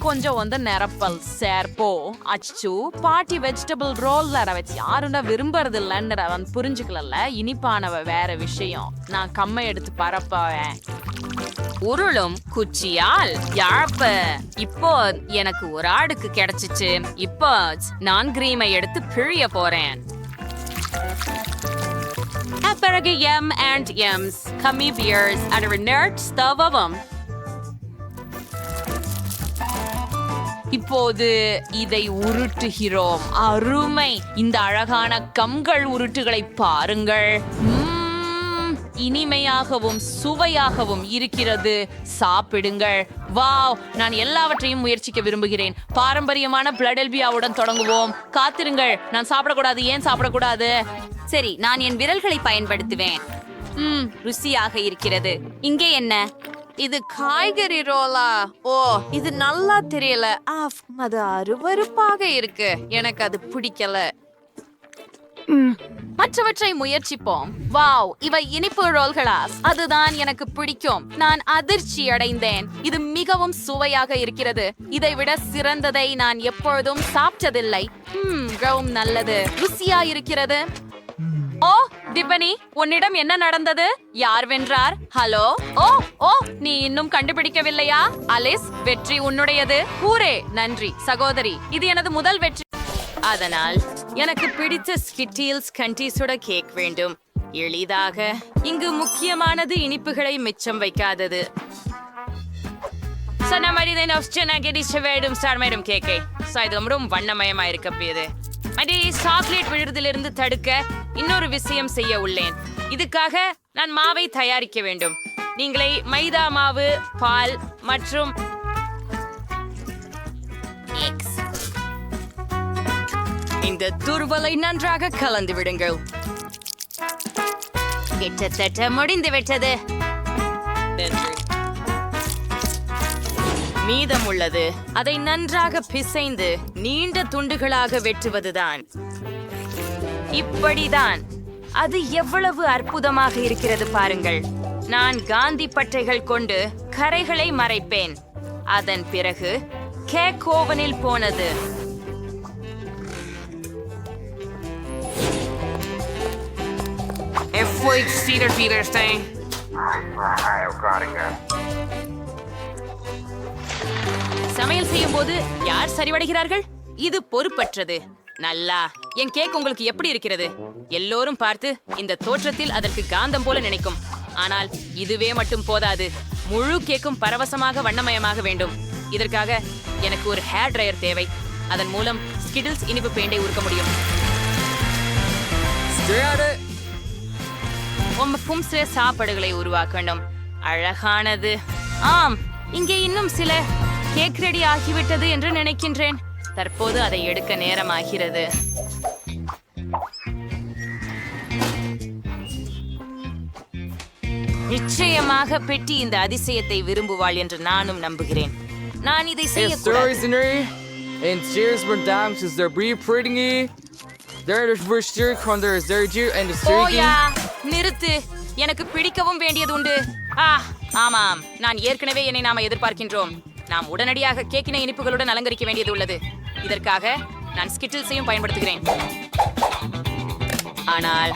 கொஞ்சம் நிரப்பல் சேர்ப்போ. அச்சு பாட்டி வெஜிடபிள் ரோல்ல வச்சு யாருன்னா விரும்புறது இல்லைன்னு அவன் புரிஞ்சுக்கல. இனிப்பானவ வேற விஷயம். நான் கம்மை எடுத்து பரப்பவேன். உருளும் குச்சியால் யாழ்ப்பு. இப்போ எனக்கு ஒரு அடுக்கு கிடைச்சிச்சு. இப்போ நான் கிரீமை எடுத்து பிழிய போறேன். பிறகு M&M's கம்மி பியர்ஸ் அடர் நர்ட் ஸ்தவம். இப்போது இதை உருட்டுகிறோம். அருமை. இந்த அழகான கம்கள் உருட்டுகளை பாருங்கள். இனிமையாகவும் சுவையாகவும் இருக்கிறது. சாப்பிடுங்கள். வாவ், நான் எல்லாவற்றையும் முயற்சிக்க விரும்புகிறேன். பாரம்பரியமான பிளடெல்பியாவுடன் தொடங்குவோம். காத்திருங்கள், நான் சாப்பிடக்கூடாது. ஏன் சாப்பிடக்கூடாது? சரி, நான் என் விரல்களை பயன்படுத்துவேன். ருசியாக இருக்கிறது. இங்கே என்ன? இது காய்கறி ரோலா? ஓ, இது நல்லா தெரியல. அது அருவருப்பாக இருக்கு. எனக்கு அது பிடிக்கல. மற்றவற்றை முயற்சிப்போம். வாவ், இவை இனிப்பு ரோல்களா? அதுதான் எனக்கு பிடிக்கும். நான் அதிர்ச்சி அடைந்தேன். இது மிகவும் சுவையாக இருக்கிறது. இதை விட சிறந்ததை நான் எப்பொழுதும் சாப்பிட்டதில்லை. மிகவும் நல்லது. ருசியா இருக்கிறது. ஓ டிபனி, உன்னிடம் என்ன நடந்தது? யார் வென்றார்? ஹலோ? ஓ ஓ நீ இன்னும் கண்டுபிடிக்கவில்லையா? அலிஸ், வெற்றி உன்னுடையது. ஹூரே, நன்றி சகோதரி. இது எனது முதல் வெற்றி. அதனால் எனக்கு பிடித்த ஸ்கிட்டில்ஸ் கண்டிஸோட கேக் வேண்டும். எளிதாக. இங்கு முக்கியமானது இனிப்புகளை மிச்சம் வைக்காதது. கேக்கை ரொம்ப வண்ணமயமா இருக்கப்போது. சாக்லேட் விழுறதிலிருந்து தடுக்க இன்னொரு விஷயம் செய்ய உள்ளேன். இதுக்காக நான் மாவை தயாரிக்க வேண்டும். நீங்களே மைதா மாவு, பால் மற்றும் இந்த துருவலை நன்றாக கலந்து விடுங்கள். கிட்டத்தட்ட முடிந்து விட்டது. மீதம் உள்ளது. அதை நன்றாக பிசைந்து நீண்ட துண்டுகளாக வெட்டுவதுதான். இப்படிதான். அது எவ்வளவு அற்புதமாக இருக்கிறது பாருங்கள். நான் காந்தி பட்டைகள் கொண்டு கரைகளை மறைப்பேன். அதன் பிறகு கேக் ஓவனில் போனது. சமையல் செய்யும் போது யார் சரிவடைகிறார்கள்? இது பொறுப்பற்றது. நல்லா. என் கேக் உங்களுக்கு எப்படி இருக்கிறது? எல்லோரும் பார்த்து இந்த தோற்றத்தில் அதற்கு காந்தம் போல நினைக்கும். ஆனால் இதுவே மட்டும் போதாது. முழு கேக்கும் பரவசமாக வண்ணமயமாக வேண்டும். இதற்காக எனக்கு ஒரு ஹேர் ட்ரையர் தேவை. அதன் மூலம் ஸ்கிட்டில்ஸ் இனிப்பு பெயிண்டை உருக்க முடியும். உமக்கும் சில சாப்பாடுகளை உருவாக்கணும். அழகானது. ஆம், இங்கே இன்னும் சில கேக் ரெடி ஆகிவிட்டது என்று நினைக்கின்றேன். தற்போது அதை எடுக்க நேரமாகிறது. நிச்சயமாக பெட்டி இந்த அதிசயத்தை விரும்புவாள் என்று நானும் நம்புகிறேன். நான் இதை செய்யக்கூடாது. நிறுத்து. எனக்கு பிடிக்கவும் வேண்டியது உண்டு. ஆமாம், நான் ஏற்கனவே என்னை நாம எதிர்பார்க்கின்றோம். நாம் உடனடியாக கேக்கின இனிப்புகளுடன் அலங்கரிக்க வேண்டியது உள்ளது. இதற்காக நான் ஸ்கிட்டில்ஸையும் பயன்படுத்துகிறேன். ஆனால்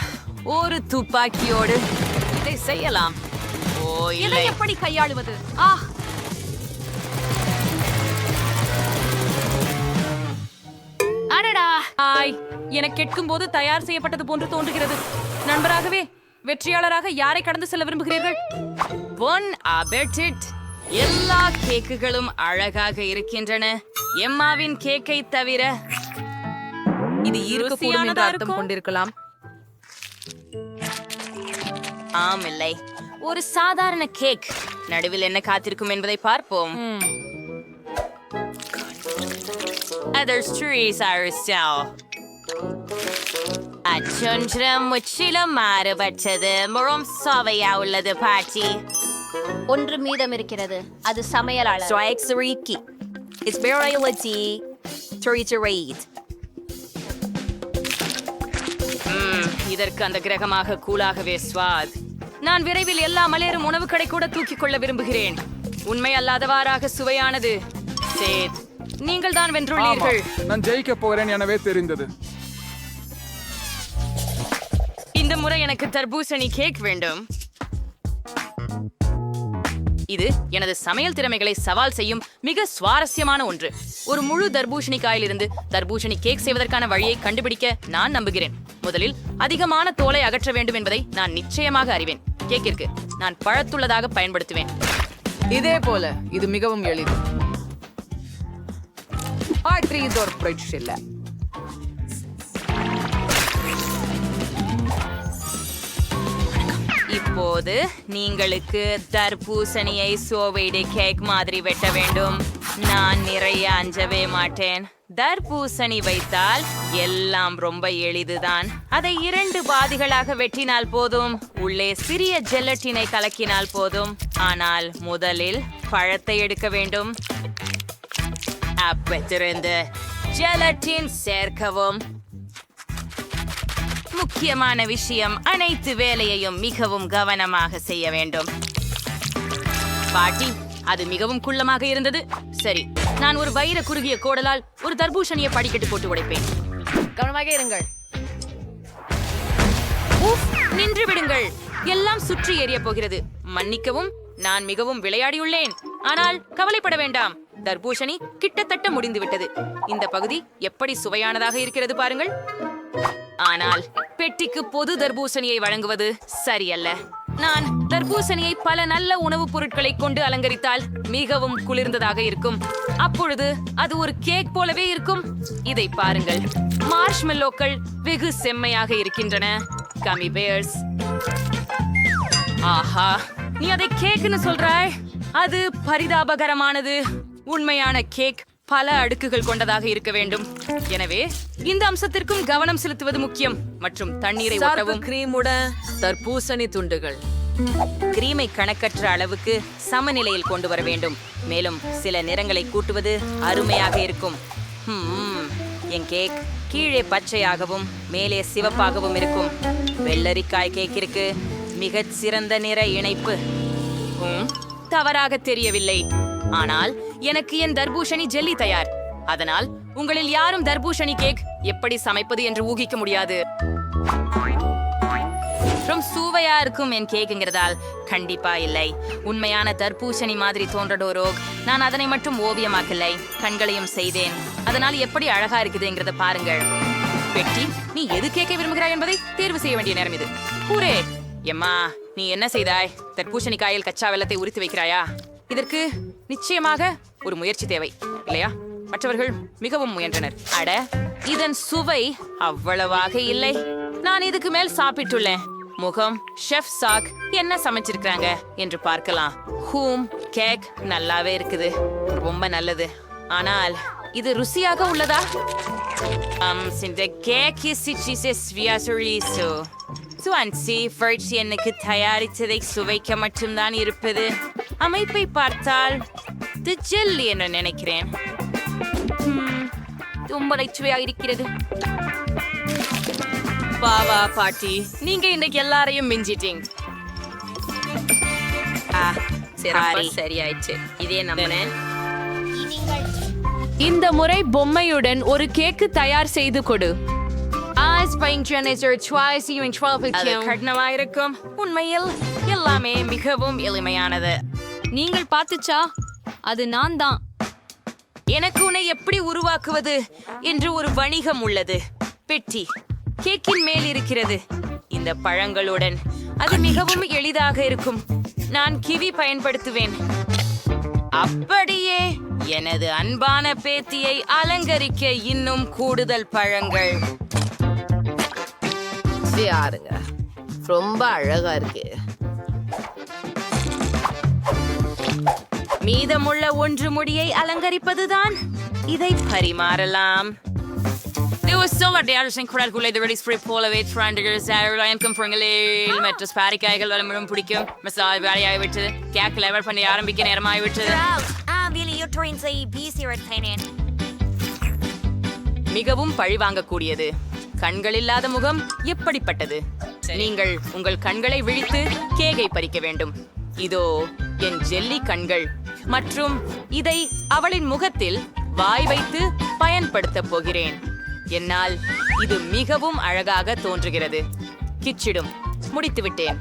ஒரு துப்பாக்கியோடு இதை செய்யலாம். ஓ, இதை எப்படி கையாளுவது? அடடா! எனக்கு கேட்கும் போது தயார் செய்யப்பட்டது போன்று தோன்றுகிறது. நண்பராகவே வெற்றியாளராக யாரை கடந்து செல்ல விரும்புகிறீர்கள்? எல்லா கேக்குகளும் அழகாக இருக்கின்றன, எம்மாவின் கேக்கை தவிர. இது இருக்கக்கூடும் என்று அர்த்தம் கொண்டிருக்கலாம். ஆம், இல்லை. ஒரு சாதாரண கேக். நடுவில் என்ன காத்திருக்கும் என்பதை பார்ப்போம். முற்றிலும் மாறுபட்டது. முறம் சுவையா உள்ளது பாட்டி. ஒன்று மீதம் இருக்கிறது. அது சமையலாளர். இதற்கு அந்த கிரகமாக கூலாகவே ஸ்வாத். நான் விரைவில் எல்லா மலேரும் உணவு கடை கூட தூக்கிக் கொள்ள விரும்புகிறேன். உண்மை அல்லாதவாறாக சுவையானது. சேத், நீங்கள் தான் வென்றுள்ளீர்கள். நான் ஜெயிக்க போகிறேன் எனவே தெரிந்தது. இந்த முறை எனக்கு தர்பூசணி கேக் வேண்டும். இது எனது சமையல் திறமைகளை சவால் செய்யும் மிக சுவாரஸ்யமான ஒன்று. ஒரு முழு தர்பூசணி காயிலிருந்து தர்பூசணி கேக் செய்வதற்கான வழியை கண்டுபிடிக்க நான் நம்புகிறேன். முதலில் அதிகமான தோலை அகற்ற வேண்டும் என்பதை நான் நிச்சயமாக அறிவேன். கேக்கிற்கு நான் பழத்துள்ளதாக பயன்படுத்துவேன். இதே போல இது மிகவும் எளிது. இப்போது நீங்களுக்கு தர்பூசணியை சோவைடு கேக் மாதிரி வெட்ட வேண்டும். நான் நிறைய அஞ்சவே மாட்டேன். தர்பூசணி வைத்தால் எல்லாம் ரொம்ப எளிதுதான். அதை 2 பாதிகளாக வெட்டினால் போதும். உள்ளே சிறிய ஜெலட்டினை கலக்கினால் போதும். ஆனால் முதலில் பழத்தை எடுக்க வேண்டும். அப்பத்திலிருந்து ஜெலட்டின் சேர்க்கவும். முக்கியமான விஷயம், அனைத்து வேலையையும் மிகவும் கவனமாக செய்ய வேண்டும். பாட்டி, அது மிகவும் குள்ளமாக இருந்தது. சரி, நான் ஒரு வைர குறுகிய கோடலால் ஒரு தர்பூசணியை படிக்கட்டு போட்டு உடைப்பேன். கவனமாக இருங்கள். நின்று விடுங்கள், எல்லாம் சுற்றி எறிய போகிறது. மன்னிக்கவும், நான் மிகவும் விளையாடியுள்ளேன். ஆனால் கவலைப்பட வேண்டாம், தர்பூசணி கிட்டத்தட்ட முடிந்துவிட்டது. இந்த பகுதி எப்படி சுவையானதாக இருக்கிறது பாருங்கள். ஆனால் பெட்டிக்கு பொது தர்பூசணியை வழங்குவது சரியல்ல. நான் தர்பூசணியை பல நல்ல உணவுப் பொருட்களை கொண்டு அலங்கரித்தால் மிகவும் குளிர்ந்ததாக இருக்கும். அப்பொழுது அது ஒரு கேக் போலவே இருக்கும். இதை பாருங்கள், மார்ஷ்மெல்லோக்கள் வெகு செம்மையாக இருக்கின்றன. கமி பேர்ஸ். ஆஹா, நீ அதை கேக்னு சொல்றாய்? அது பரிதாபகரமானது. உண்மையான கேக் பல அடுக்குகள் கொண்டதாக இருக்க வேண்டும். எனவே இந்த அம்சத்திற்கும் கவனம் செலுத்துவது முக்கியம். மற்றும் தண்ணீரை ஊற்றவும். கிரீமுடன் தர்பூசணி துண்டுகள். கிரீமை கணக்கற்ற அளவுக்கு சமநிலையில் கொண்டு வர வேண்டும். மேலும் சில நிறங்களை கூட்டுவது அருமையாக இருக்கும். என் கேக் கீழே பச்சையாகவும் மேலே சிவப்பாகவும் இருக்கும். வெள்ளரிக்காய் கேக்கிற்கு மிகச் சிறந்த நிற இணைப்பு. தவறாக தெரியவில்லை. ஆனால் எனக்கு என் தர்பூசணி ஜெல்லி தயார். அதனால் உங்களில் யாரும் தர்பூசணி கேக் எப்படி சமைப்பது என்று ஊகிக்க முடியாது. ரொம்ப சுவையா இருக்கும் என் கேக்குங்கிறதால் கண்டிப்பா இல்லை. உண்மையான தர்பூசணி மாதிரி தோன்றடோரோக். நான் அதனை மட்டும் ஓவியமாக்கலை, கண்களையும் செய்தேன். அதனால் எப்படி அழகா இருக்குதுங்கிறத பாருங்கள். பெட்டி, நீ எது கேட்க விரும்புகிறாய் என்பதை தேர்வு செய்ய வேண்டிய நேரம் இது. கூரே, எம்மா, நீ என்ன செய்தாய்? தர்பூசணி காயில் கச்சா வெல்லத்தை உரித்து வைக்கிறாயா? இதற்கு நிச்சயமாக ஒரு முயற்சி தேவை, இல்லையா? மற்றவர்கள் மிகவும் முயன்றனர். அட, இதன் சுவை அவ்வளவாக இல்லை. நான் இதுக்கு மேல் சாப்பிட்டுள்ளேன். முகம் ஷெஃப் சாக் என்ன சமைச்சிருக்காங்க என்று பார்க்கலாம். கேக் நல்லாவே இருக்குது, ரொம்ப நல்லது. ஆனால் இது ருசியாக உள்ளதா? இந்த கேக் எனக்கு தயாரித்ததை சுவைக்க மட்டும்தான் இருப்பது. அமைப்பை பார்த்தால் இது ஜெல்லி என்று நினைக்கிறேன். ரொம்ப நச்சுவையாக இருக்கிறது. பாவா பாட்டி, நீங்க இன்னைக்கு எல்லாரையும் மிஞ்சிட்டீங்க. சரியாயிடுச்சு, இதே நம்பினேன். இந்த முறை பொம்மையுடன் ஒரு கேக்கு தயார் செய்து கொடு. கடினமாயிருக்கும். உண்மையில் எல்லாமே மிகவும் எளிமையானது. நீங்கள் பார்த்துச்சா? அது நான் தான். எனக்கு உன்னை எப்படி உருவாக்குவது என்று ஒரு வணிகம் உள்ளது. பெட்டி கேக்கின் மேல் இருக்கிறது. இந்த பழங்களுடன் அது மிகவும் எளிதாக இருக்கும். நான் கிவி பயன்படுத்துவேன். அப்படியே எனது அன்பான பேத்தியை அலங்கரிக்க இன்னும் கூடுதல் பழங்கள். யாருங்க, ரொம்ப அழகா இருக்கு. மீதமுள்ள 1 முடியை அலங்கரிப்பதுதான். இதை பரிமாறலாம். Det var så det är sen kväll skulle det väldigt spray på av ett franders är jag kom från el med att sparka väl med pidikum med så väl jag vet det käk level பண்ணி ஆரம்பிக்க நேரமாய் விட்டது. மிகவும் பழிவாங்கக்கூடியது. கண்கள் இல்லாத முகம் எப்படிப்பட்டது? நீங்கள் உங்கள் கண்களை விழித்து கேக்கை பறிக்க வேண்டும். இதோ என் ஜெல்லி கண்கள். மற்றும் இதை அவளின் முகத்தில் வாய் வைத்து பயன்படுத்த போகிறேன். என்னால் இது மிகவும் அழகாக தோன்றுகிறது. கிச்சிடும். முடித்து விட்டேன்.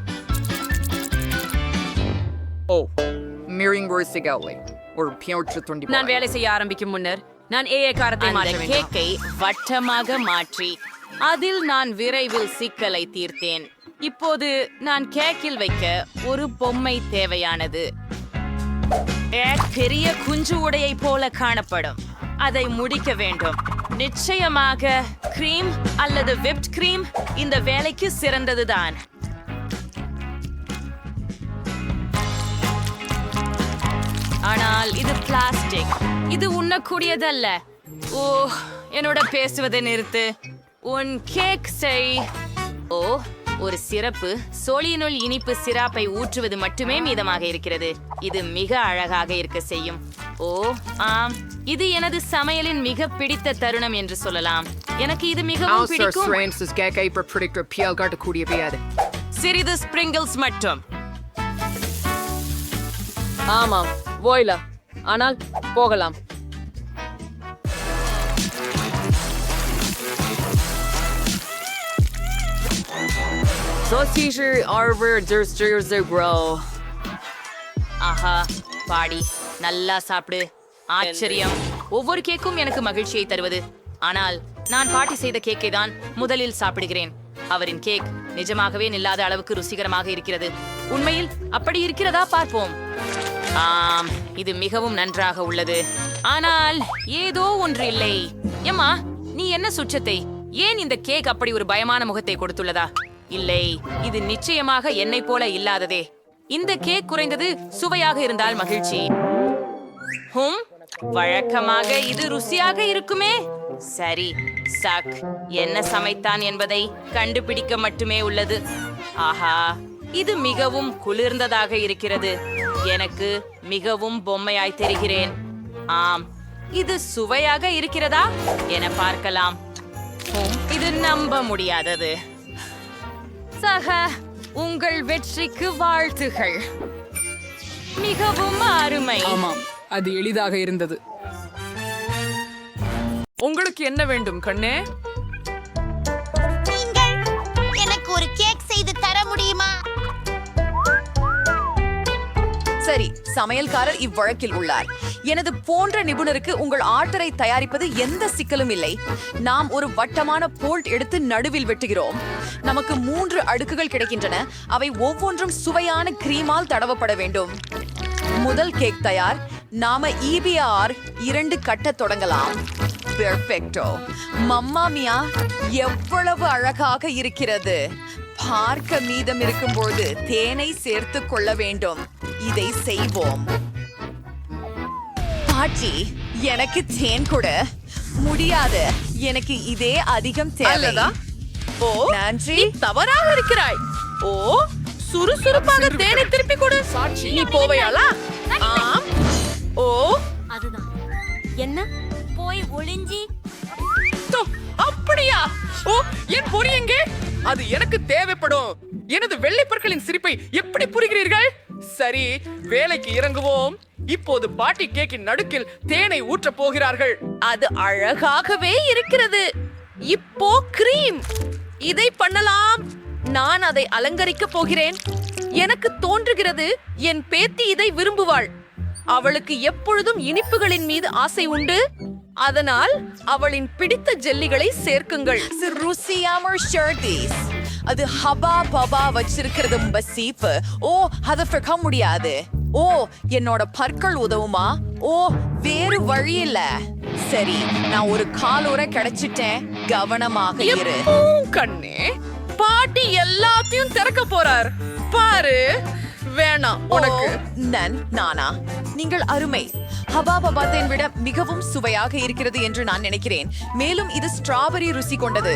நான் வேலை செய்ய ஆரம்பிக்கும் முன்னர் நான் ஏகாரத்தை மாற்ற வேண்டும். கேக்கை வட்டமாக மாற்றி அதில் நான் விரைவில் சிக்கலை தீர்த்தேன். இப்போது நான் கேக்கில் வைக்க ஒரு பொம்மை தேவையானது. பெரிய குஞ்சு உடையை போல காணப்படும். அதை முடிக்க வேண்டும். நிச்சயமாக கிரீம் அல்லது விப்ட் கிரீம் இந்த வேலைக்கு சிறந்ததுதான். ஆனால் இது பிளாஸ்டிக். இது உண்ணக்கூடியதல்ல. ஓ, என்னோட பேசுவதை நிறுத்து. உன் கேக் செய். ஓ, ஒரு சிறப்பு சோழியினுள் இனிப்பு சிராப்பை ஊற்றுவது மட்டுமே மீதமாக இருக்கிறது. இது மிக அழகாக இருக்க செய்யும். ஓ ஆம், இது எனது சமையலின் மிக பிடித்த தருணம் என்று சொல்லலாம். எனக்கு இது மிகவும் பிடிக்கும். சிறிது ஸ்பிரிங்கிள்ஸ் மட்டும். ஆமாம் ஓய்லா, ஆனால் போகலாம். ஆஹா, பாடி நல்லா சாப்பிடு. ஆச்சரியம். ஒவ்வொரு கேக்கும் எனக்கு மகிழ்ச்சியை தருவது. ஆனால் நான் பாட்டி செய்த கேக்கை தான் முதலில் சாப்பிடுகிறேன். அவரின் கேக் நிஜமாகவே நில்லாத அளவுக்கு ருசிகரமாக இருக்கிறது. உண்மையில் அப்படி இருக்கிறதா பார்ப்போம். ஆம், இது மிகவும் நன்றாக உள்ளது. ஆனால் ஏதோ ஒன்று இல்லை. எம்மா, நீ என்ன சுற்றத்தை? ஏன் இந்த கேக் அப்படி ஒரு பயமான முகத்தை கொடுத்துள்ளதா? இல்லை, இது நிச்சயமாக என்னை போல இல்லாததே. இந்த கேக் குறைந்தது சுவையாக இருந்தால் மகிழ்ச்சி. வழக்கமாக இது ருசியாக இருக்குமே. சரி, சக் என்ன சமைத்தான் என்பதை கண்டுபிடிக்க மட்டுமே உள்ளது. ஆஹா, இது மிகவும் குளிர்ந்ததாக இருக்கிறது. எனக்கு மிகவும் பொம்மையாய் தெரிகிறேன். ஆம், இது சுவையாக இருக்கிறதா என பார்க்கலாம். இது நம்ப முடியாதது. சக, உங்கள் வெற்றிக்கு வாழ்த்துகள். மிகவும் அருமை. ஆமாம், அது எளிதாக இருந்தது. உங்களுக்கு என்ன வேண்டும் கண்ணே? நீங்கள் எனக்கு ஒரு கேக் செய்து தர முடியுமா? சரி, சமையல்காரர் இவ்வழக்கில் உள்ளார். எனது போன்ற நிபுணருக்கு உங்கள் ஆர்டரை தயாரிப்பது எந்த சிக்கலும் இல்லை. நாம் ஒரு வட்டமான போல்ட் எடுத்து நடுவில் வெட்டுகிறோம். நமக்கு 3 அடுக்குகள் கிடைக்கின்றன. அவை ஒவ்வொன்றும் சுவையான கிரீமால் தடவப்பட வேண்டும். முதல் கேக் தயார். நாம EBR 2 கட்ட தொடங்கலாம். பெர்ஃபெக்டோ. மம்மா மியா, எவ்வளவு அழகாக இருக்கிறது. பார்க்க மீதம் இருக்கும்போது தேனை சேர்த்து கொள்ள வேண்டும். இதை செய்வோம். பாட்டி, எனக்கு தேன் கொடு. முடியாது, எனக்கு இதே அதிகம் தேவை. ஓ, நன்றி. நீ தவறாக இருக்கிறாய். ஓ, சுறுசுறுப்பாக தேனை திருப்பி கொடு. நீ போவையாளா? ஆம். ஓ, அதுதான் என்ன போய் ஒளிஞ்சி. அப்படியா? ஓ, என் பொறி எங்கே? அது எனக்கு தேவைப்படும். எனது வெள்ளைப்பற்களின் சிரிப்பை எப்படி புரிகிறீர்கள்? சரி, வேலைக்கு இறங்குவோம். இப்போது பாட்டி கேக்கின் நடுக்கில் தேனை ஊற்றப் போகிறார்கள். அது அழகாகவே இருக்கிறது. இப்போ கிரீம். இதை பண்ணலாம். நான் அதை அலங்கரிக்க போகிறேன். எனக்கு தோன்றுகிறது என் பேத்தி இதை விரும்புவாள். அவளுக்கு எப்பொழுதும் இனிப்புகளின் மீது ஆசை உண்டு. அதனால் அவளின் பிடித்த ஜெல்லிகளை சேர்க்குங்கள். ருசியாமர் ஷர்தீஸ். அது ஹபா பபா வச்சிருக்கிறது பசீப்பு. ஓ, அதை ஃபிக்க முடியாது. ஓ, என்னோட பற்கள் உதவுமா? ஓ, வேறு வழி இல்ல. சரி, நான் ஒரு காலோர கிடைச்சிட்டேன். கவனமாக இரு. கண்ணே, பாட்டி எல்லாத்தையும் திறக்க போறார் பாரு. வேணாம் உனக்கு. நானா? நீங்கள் அருமை. ஹபா பபாத்தை விட மிகவும் சுவையாக இருக்கிறது என்று நான் நினைக்கிறேன். மேலும் இது ஸ்ட்ராபெரி ருசி கொண்டது.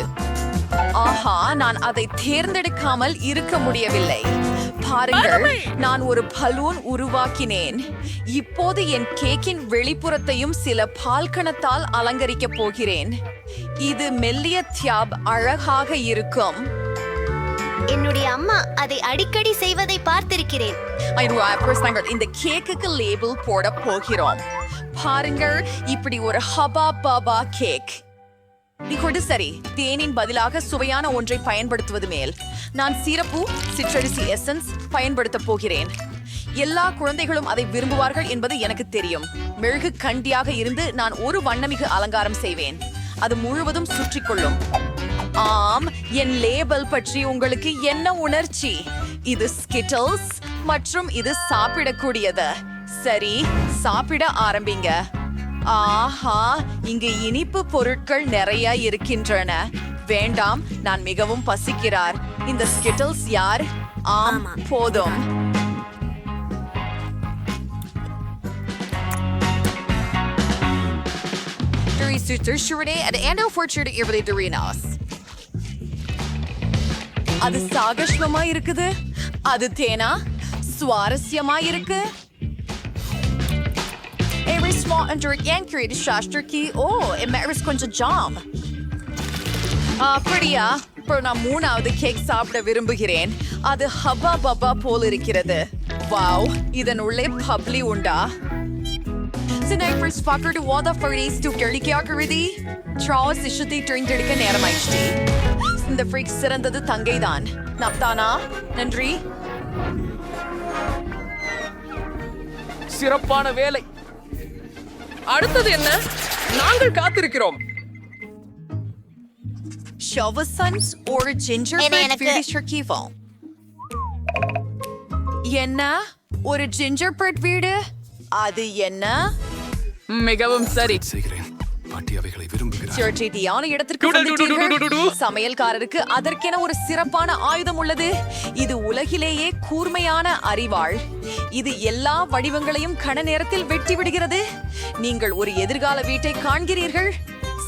ஆஹா, நான் அதை தேர்ந்தெடுக்காமல் இருக்க முடியவில்லை. பாருங்கள், நான் ஒரு பலூன் உருவாக்கினேன். இப்போது என் கேக்கின் வெளிப்புறத்தையும் சில பால்கணத்தால் அலங்கரிக்க போகிறேன். இது மெல்லிய தியாப் அழகாக இருக்கும். என்னுடைய அம்மா அதை அடிக்கடி செய்வதை பார்த்திருக்கிறேன். இந்த கேக்குக்கு லேபிள் போட போகிறோம். பாருங்கள், இப்படி ஒரு ஹபா பாபா கேக். இப்போது சரி, தேனின் பதிலாக சுவையான ஒன்றை பயன்படுத்துவது மேல். நான் சீரப்பு, சிற்றரிசி எசன்ஸ் பயன்படுத்த போகிறேன். எல்லா குழந்தைகளும் அதை விரும்புவார்கள் என்பது எனக்கு தெரியும். மெழுகு கண்டியாக இருந்து நான் ஒரு வண்ணமிகு அலங்காரம் செய்வேன். அது முழுவதும் சுற்றிக்கொள்ளும். ஆம், என் லேபிள் பற்றி உங்களுக்கு என்ன உணர்ச்சி? இது ஸ்கிட்டல்ஸ் மற்றும் இது சாப்பிடக்கூடியது. சரி, சாப்பிட ஆரம்பிங்க. ஆஹா, இங்கு இனிப்பு பொருட்கள் நிறைய இருக்கின்றன. வேண்டாம், நான் மிகவும் பசிக்கிறார். இந்த ஸ்கிட்டல்ஸ் யார்? ஆம், போதும். அது சாகஷ்மமா இருக்குது. அது தேனா சுவாரஸ்யமா இருக்கு. கொஞ்சம் ஜாம் அப்படியா? இப்போ நான் 3வது கேக் சாப்பிட விரும்புகிறேன். அது ஹப்பா பப்பா போல் இருக்கிறது. வாவ், இதன் உள்ளே பப்ளி உண்டா? நேரமாயிடுச்சு. இந்த ஃப்ரீக் சிறந்தது தங்கைதான். நப்தானா, நன்றி. சிறப்பான வேலை. அடுத்தது என்ன? நாங்கள் காத்திருக்கிறோம். ஒரு என்ன? ஒரு ஜிஞ்சர் பிரெட் வீடு? அது என்ன? மிகவும் சரி. சரியான இடத்திற்கு வந்துட்டீர்கள். சமையல்காரருக்கு அதற்கென ஒரு சிறப்பான ஆயுதம் உள்ளது. இது உலகிலேயே கூர்மையான அரிவாள். இது எல்லா வடிவங்களையும் கண நேரத்தில் வெட்டி விடுகிறது. நீங்கள் ஒரு எதிர்கால வீட்டை காண்கிறீர்கள்.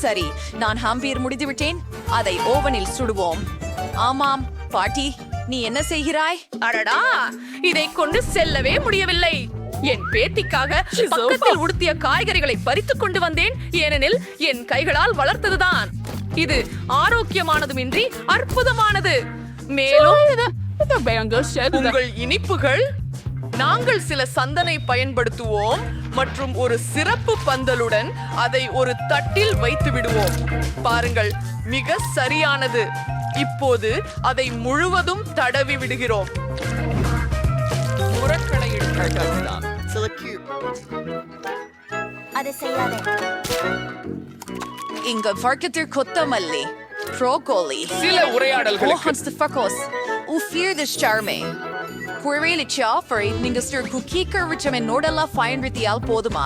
சரி, நான் ஹாம்பியர் முடித்து விட்டேன். அதை ஓவனில் சுடுவோம். ஆமாம் பாட்டி, நீ என்ன செய்கிறாய்? அடடா, இதை கொண்டு செல்லவே முடியவில்லை. என் பேத்திக்காக பக்கத்தில் உடுத்திய காய்கறிகளை பறித்துக் கொண்டு வந்தேன். ஏனெனில் என் கைகளால் வளர்த்ததுதான். இது ஆரோக்கியமானதுமின்றி அற்புதமானது. மேலும் உங்கள் இனிப்புகள், நாங்கள் சில சந்தனை பயன்படுத்துவோம் மற்றும் ஒரு சிறப்பு பந்தலுடன் அதை ஒரு தட்டில் வைத்து விடுவோம். பாருங்கள், மிக சரியானது. இப்போது அதை முழுவதும் தடவி விடுகிறோம். புறக்களை எடுத்துதான். இங்க வர்க்கத்தில் கொத்தமல்லி, ப்ரோக்கோலி, சில உரையாடல்களுக்கு போதுமா?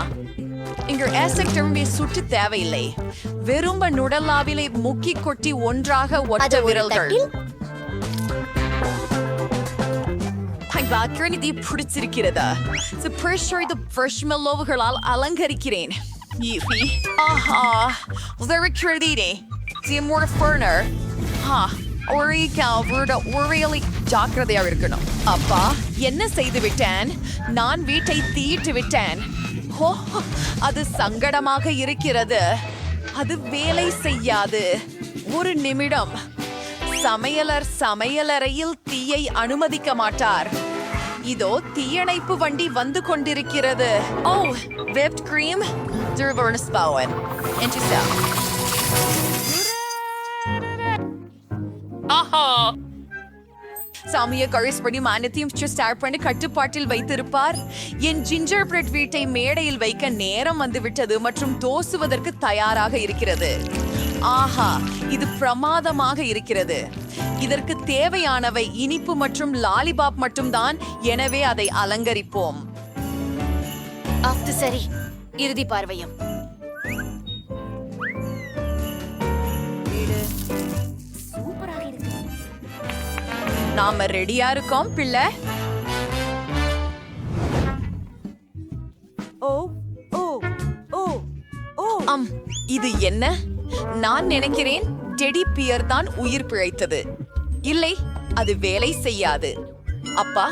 இங்க சுட்டு தேவையில்லை. வெறும் நுடல்லாவிலே முக்கி கொட்டி ஒன்றாக ஒட்ட விரல்கள். பிடிச்சிருக்கிறதா? அலங்கரிக்கிறேன். ஜாக்கிரதையா இருக்கணும். அப்பா, என்ன செய்து விட்டேன்? நான் வீட்டை தீட்டு விட்டேன். அது சங்கடமாக இருக்கிறது. அது வேலை செய்யாது. ஒரு நிமிடம். சமையலர் சமையலறையில் தீயை அனுமதிக்க மாட்டார். இதோ தீயணைப்பு வண்டி வந்து கொண்டிருக்கிறது. ஓ, whipped cream. Durvernspauen. Entisa. ஆஹா, சாமிய கழிஸ்படி மானத்தையும் ஸ்டார்ட் பண்ணி கட்டுப்பாட்டில் வைத்திருப்பார். என் ஜிஞ்சர் பிரெட் வீட்டை மேடையில் வைக்க நேரம் வந்துவிட்டது மற்றும் தோசுவதற்கு தயாராக இருக்கிறது. ஆஹா, இது பிரமாதமாக இருக்கிறது. இதற்கு தேவையானவை இனிப்பு மற்றும் லாலிபாப் மட்டும்தான். எனவே அதை அலங்கரிப்போம். சரி, இறுதி பார்வையும். நாம ரெடியா இருக்கோம் பிள்ளை. இது என்ன? நான் நினைக்கிறேன் டெடி பியர் தான் உயிர் பிழைத்தது. இல்லை, அது வேலை செய்யாது. அப்பா,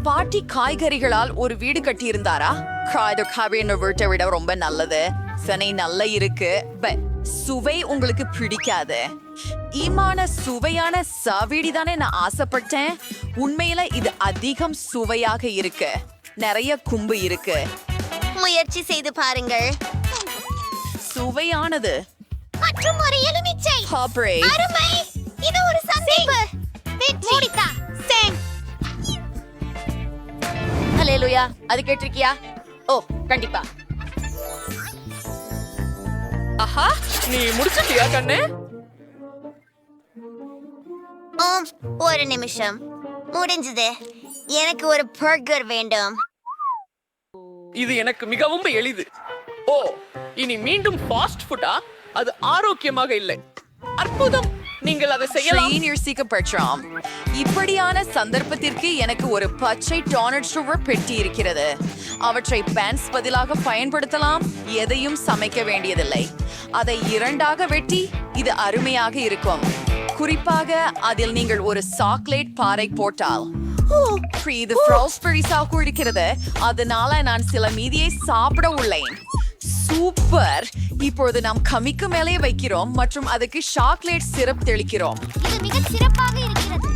பாட்டி காய்கறிகளால் ஒரு வீடு கட்டியிருந்தாரா? வீட்டை விட ரொம்ப நல்லது. சனை நல்ல இருக்கு. சுவை உங்களுக்கு பிடிக்காது. சுவையான சாவீடி தானே நான் ஆசைப்பட்டேன். உண்மையில இது அதிகம் சுவையாக இருக்கு. நிறைய கும்பு இருக்கு. முயற்சி செய்து பாருங்கள். சுவையானது. மற்றும் ஒரு எலுமிச்சை. அருமை. இது ஒரு சந்திப்பு. வெற்றி. சேங். ஹalleluya. அது கேட்டிருக்கியா? ஓ, கண்டிப்பா. ஆஹா, நீ முடிச்சிட்டியா கண்ணே? ஒரு நிமிஷம். முடிஞ்சது. எனக்கு ஒரு பர்கர் வேண்டும். இது எனக்கு மிகவும் எளிது. ஓ, இனி மீண்டும் ஃபாஸ்ட் ஃபுட்டா? அது ஆரோக்கியமாக இல்லை. அற்புதம். நீங்கள் அதை செய்யலாம். நிரசிக்கப்பட்டோம். இப்படியான சந்தர்ப்பத்திற்கு எனக்கு ஒரு பச்சை டோனட் சுவர் பெட்டி இருக்கிறது. அவற்றை பேன்ஸ் பதிலாக பயன்படுத்தலாம். எதையும் சமைக்க வேண்டியதில்லை. அதை இரண்டாக வெட்டி இது அருமையாக இருக்கும். குறிப்பாக அதில் நீங்கள் ஒரு சாக்லேட் பாறை போட்டால். இது ஃப்ரோஸ்பெரி சாக்கு இருக்கிறது. அதனால நான் சில மீதியை சாப்பிட உள்ளேன். சூப்பர். இப்பொழுது நாம் கமிக்கு மேலே வைக்கிறோம் மற்றும் அதுக்கு சாக்லேட் சிரப் தெளிக்கிறோம். இது மிக சிறப்பாக இருக்கிறது.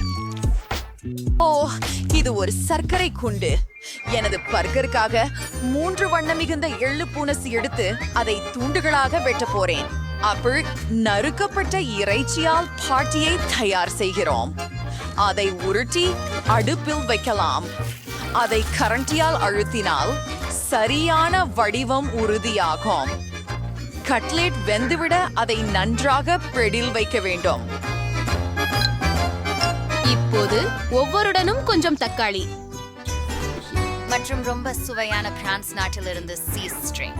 ஓ, இது ஒரு சர்க்கரை குண்டு. எனது பர்கருக்காக 3 வண்ண மிகுந்த எள்ளு பூனசி எடுத்து அதை துண்டுகளாக வெட்ட போறேன். அப்பள் நறுக்கப்பட்ட இறைச்சியால் பாட்டியை தயார் செய்கிறோம். அதை உருட்டி அடுப்பில் வைக்கலாம். அதை கரண்டியால் அழுத்தினால் சரியான வடிவம் உறுதியாகும். கட்லெட் வெந்துவிட அதை நன்றாக பிரெடில் வைக்க வேண்டும். இப்போது ஒவ்வொருடனும் கொஞ்சம் தக்காளி மற்றும் ரொம்ப சுவையான பிரான்ஸ் நாட்டிலிருந்து சீஸ் ஸ்ட்ரிங்.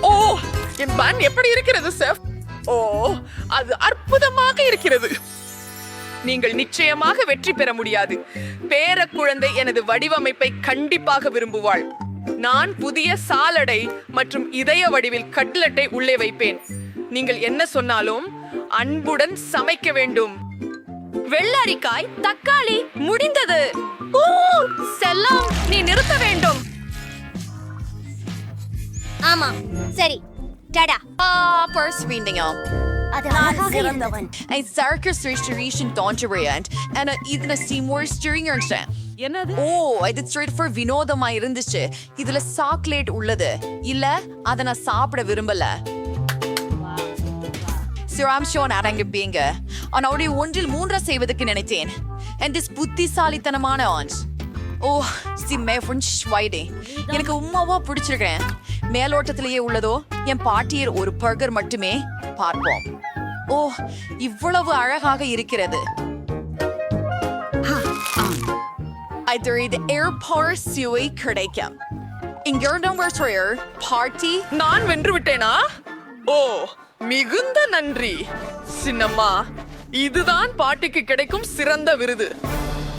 ஓ, என் பன் எப்படி இருக்கிறது செஃப்? ஓ, அது அற்புதமாக இருக்கிறது. நீங்கள் நிச்சயமாக வெற்றி பெற முடியாது. பேர குழந்தை எனது வடிவமைப்பை கண்டிப்பாக விரும்புவாள். நான் புதிய சாலடை மற்றும் இதய வடிவில் கட்லெட்டை உள்ளே வைப்பேன். நீங்கள் என்ன சொன்னாலும் அன்புடன் சமைக்க வேண்டும். வெள்ளரிக்காய் தக்காளி முடிந்தது. ஓ செல்லம், நீ நிறுத்த வேண்டும். ஆமா சரி, டடா. Purse வீண்டியம். Ein circus restoration தோன்றுவேன். இதுல சீமோர் ஸ்டீரிங் இருந்துச்சு. என்னது? ஓ, இது straight for வினோதமா இருந்துச்சு. இதுல சாக்லேட் உள்ளது. இல்ல, அத நான் சாப்பிட விரும்பல. சிராம்ஷோன் அடங்கிப்பீங்க. ஆனா ஒன்றில் 3 செய்வதற்கு நினைத்தேன். புத்திசாலித்தனமான ஆன்ஸ். ஓ, எனக்கு உம்மாவா பிடிச்சிருக்கேன். மேலோட்டத்திலேயே உள்ளதோ என் பாட்டியர் ஒரு பர்கர் மட்டுமே. பார்ப்போம். ஓ, இவ்வளவு அழகாக இருக்கிறது. இது ஏர்போர்ட் சுவை கிடைக்கும். இங்கிருந்தும் பார்ட்டி. நான் வென்று விட்டேனா? ஓ, மிகுந்த நன்றி சின்னம்மா. இதுதான் பாட்டிக்கு கிடைக்கும் சிறந்த விருது.